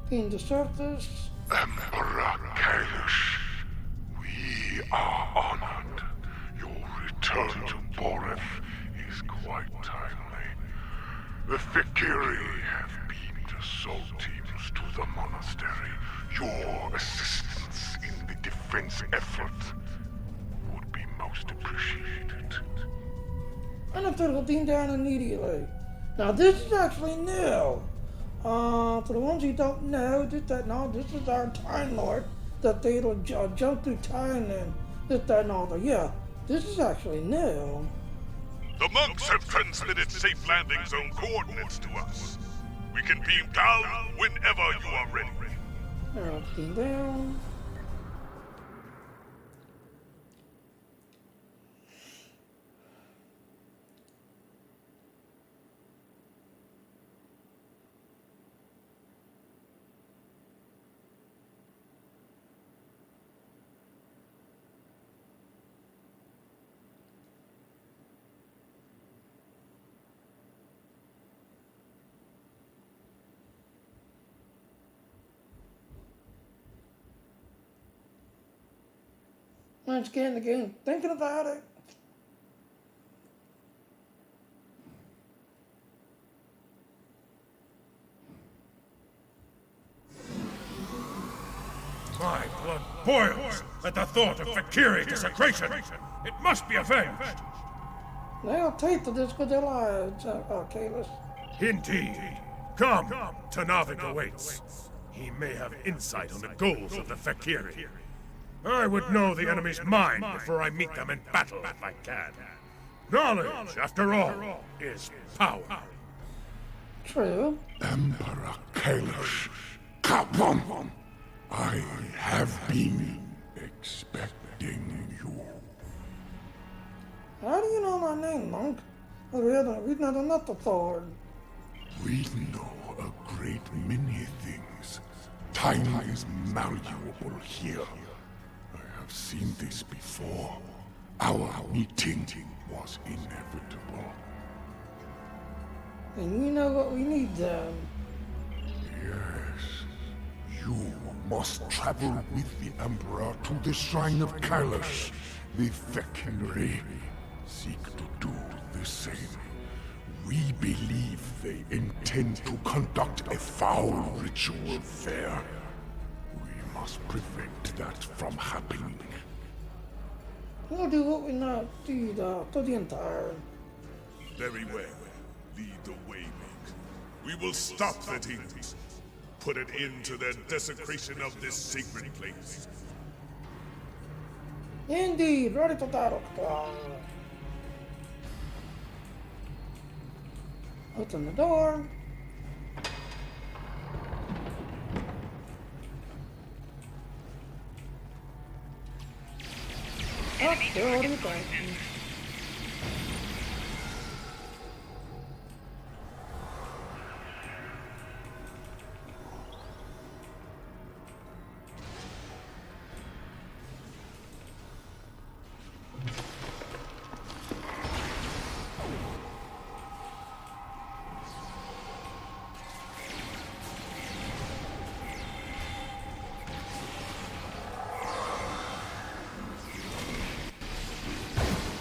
Being the surface. Emperor Kalish, we are honored. Your return to Boreth is quite timely. The Fikiri have beamed assault teams to the monastery. Your assistance in the defense effort would be most appreciated. And if it'll beam down immediately. Now this is actually new. For the ones who don't know, this is our Time Lord that they'll jump through time and this, that, and all that. Yeah, this is actually new. The monks have transmitted safe landing zone coordinates to us. We can beam down whenever you are ready. Now beam down. Once again, thinking about it. My blood boils at the thought of Fikiri desecration. It must be avenged. They'll take to this with their lives, Kalis. Indeed. Come, Tanavik awaits. He may have insight on the goals of the Fikiri. I would know the enemy's mind before I meet them in battle if I can. Knowledge, after all, is power. True. Emperor Kalish, come on. I have been expecting you. How do you know my name, monk? We've not done that before. We know a great many things. Time is malleable here. I have seen this before. Our meeting was inevitable. And we know what we need then. Yes. You must travel with the Emperor to the Shrine of Kalish. The Fikiri seek to do the same. We believe they intend to conduct a foul ritual there. We must prevent that from happening. We'll do what we not do to the entire. Very well. Lead the way, mate. We will stop the demons. Put an end to their desecration of this sacred place. Indeed, ready for battle. Open the door. Enemy target spotted.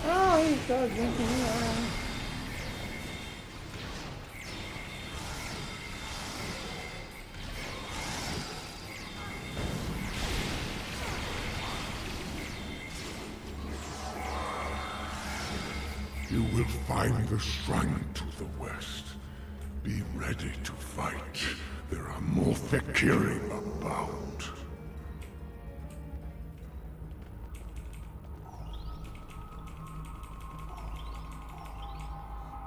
Oh, he's got drinking around. You will find the shrine to the west. Be ready to fight. There are more Fikiri about.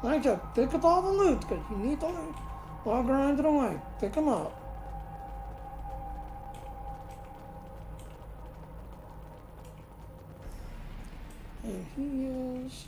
I just pick up all the loot, because you need the loot. I'll grind it away. Pick them up. And he is...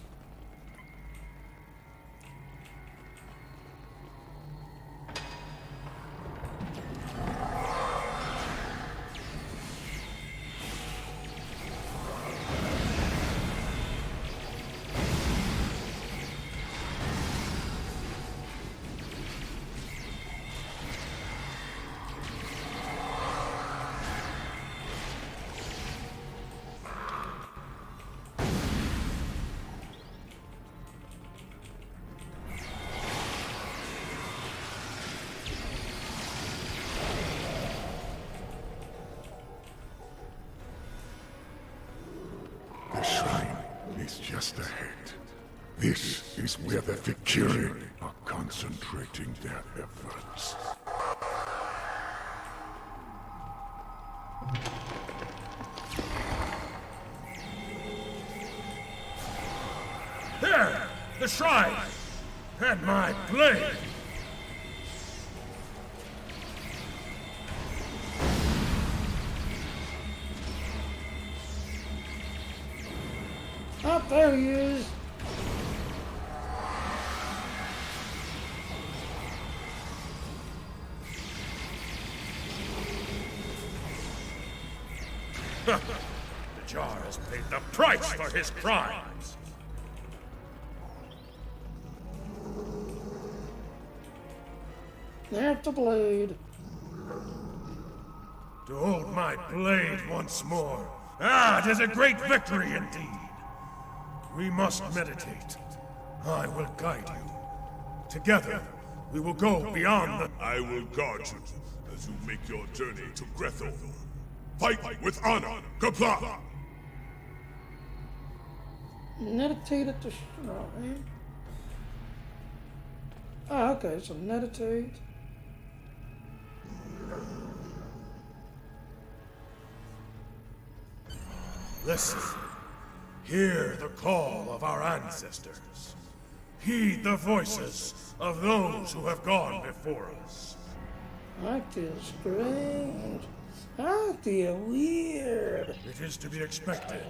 just ahead. This is where the Fikiri are concentrating their efforts. There! The shrine! And my blade! Oh, there he is. The jar has paid the price for his crimes. There's the blade. To hold my blade once more. Ah, it is a great victory indeed. We must meditate. I will guide you. Together, we will go beyond the... I will guard you as you make your journey to Grethel. Fight with honor, Kapla! Meditate at the shrine. Ah, okay, so meditate. Listen. Hear the call of our ancestors. Heed the voices of those who have gone before us. I feel strange. I feel weird. It is to be expected.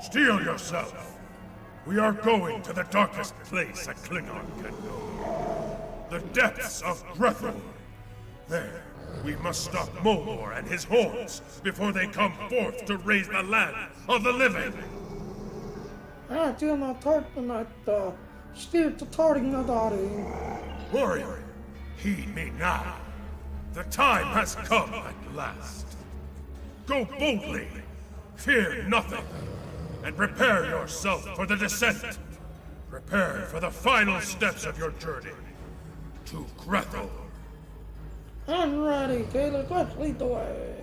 Steel yourself. We are going to the darkest place a Klingon can go. The depths of Grethel. There, we must stop Molor and his hordes before they come forth to raise the land of the living. I feel my spirit tarting my body. Warrior, heed me now. The time has come at last. Go boldly, fear nothing, and prepare yourself for the descent. Prepare for the final steps of your journey to Grethel. I'm ready, Caleb. Let's lead the way.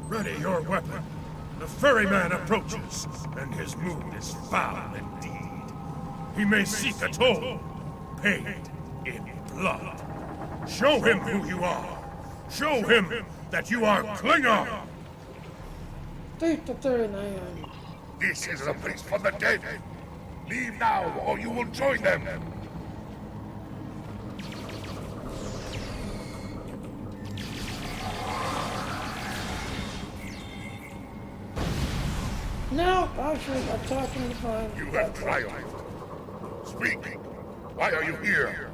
Ready your weapon. The ferryman approaches, and his mood is foul indeed. He may seek a toll, paid in blood. Show him who you are. Show him that you are Klingon. Take the 39. This is a place for the dead. Leave now, or you will join them. No, actually, attacking the fire. You have triumphed. Speak. Why are you here?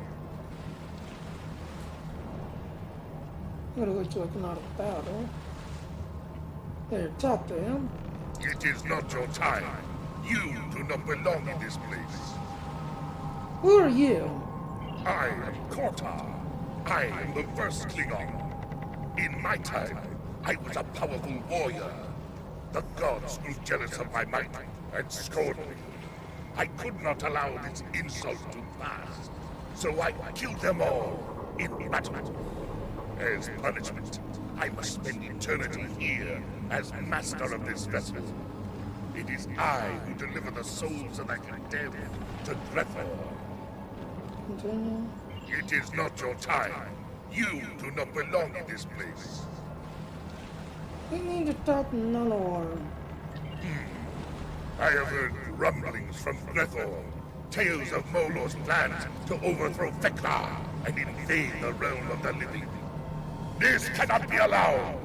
I'm gonna wait till I come out of battle. There, talk to him. It is not your time. You do not belong in this place. Who are you? I am Korta. I am the first Klingon. In my time, I was a powerful warrior. The gods grew jealous of my might and scorned me. I could not allow this insult to pass, so I killed them all in battle. As punishment, I must spend eternity here as master of this vessel. It is I who deliver the souls of the condemned to Grethel. Continue. It is not your time. You do not belong in this place. We need to stop Nullor. I have heard rumblings from Grethel, tales of Molor's plans to overthrow Fekla and invade the realm of the living. This cannot be allowed.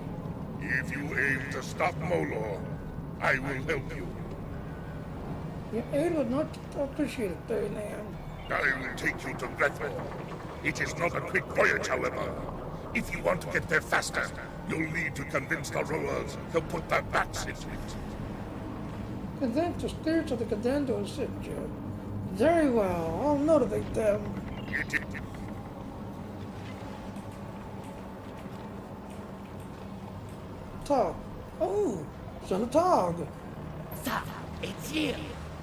If you aim to stop Molor, I will help you. Your aid would not appreciate it, 39. I will take you to Grethel. It is not a quick voyage, however. If you want to get there faster, you'll need to convince the rowers to put their backs into it. Convince the spirits of the condemned to assist you. Very well, I'll motivate them. Tog. Oh, son of Tog. So, it's you,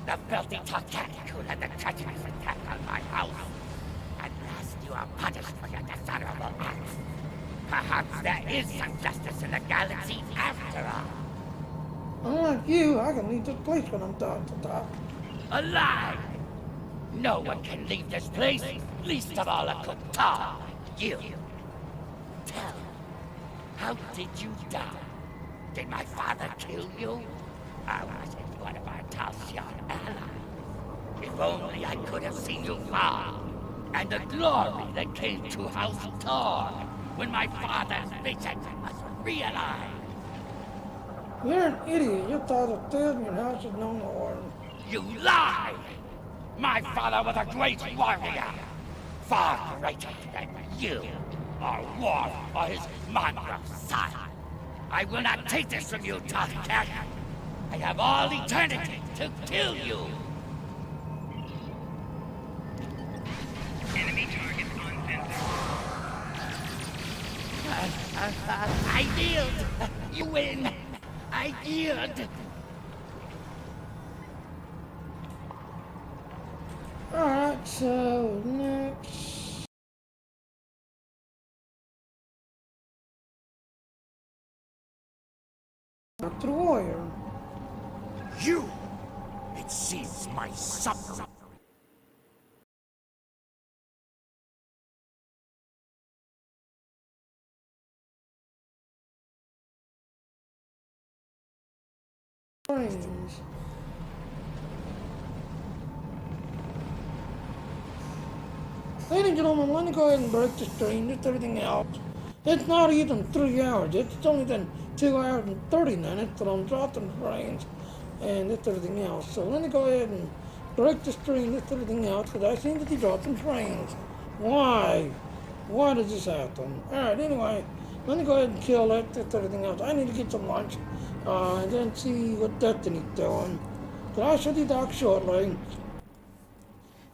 the filthy Titanic who led the treacherous attack on my house. At last you are punished for your dishonorable acts. Perhaps there is some justice in the galaxy after all. Unlike you, I can leave this place when I'm done to talk. A lie! No one can leave this place, least of all a Kutar like you. Tell me, how did you die? Did my father kill you? Or was it one of our Talcian allies? If only I could have seen you fall, and the glory that came to House Torg when my father's vision was realized. You're an idiot. Your father's dead and your house is no more. You lie! My father was a great warrior, far greater than you, or Worf, or his mongrel son. I will not take this from you, Togcat. I have all eternity to kill you. Enemy target uncensored. I yield. You win. I yield. Alright, so next. Back to the warrior. You! It seems my suffering. Brains. Ladies and gentlemen, let me go ahead and break the stream, just everything else. It's not even 3 hours, it's only been 2 hours and 30 minutes that I'm dropping frames and that's everything else. So let me go ahead and break the stream, that's everything else, because I seem to be dropping frames. Why? Why does this happen? Alright, anyway, let me go ahead and kill that, that's everything else. I need to get some lunch, and then see what Destiny's doing. But I shall be back shortly.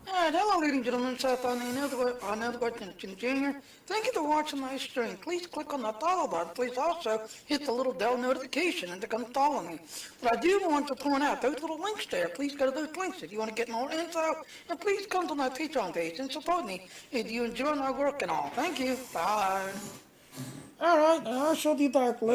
Alright, hello ladies and gentlemen, Seth on another question Junior. Thank you for watching my stream. Please click on the follow button. Please also hit the little bell notification and to come follow me. But I do want to point out those little links there. Please go to those links if you want to get more info. And please come to my Patreon page and support me if you enjoy my work and all. Thank you. Bye. Alright, I shall be back later.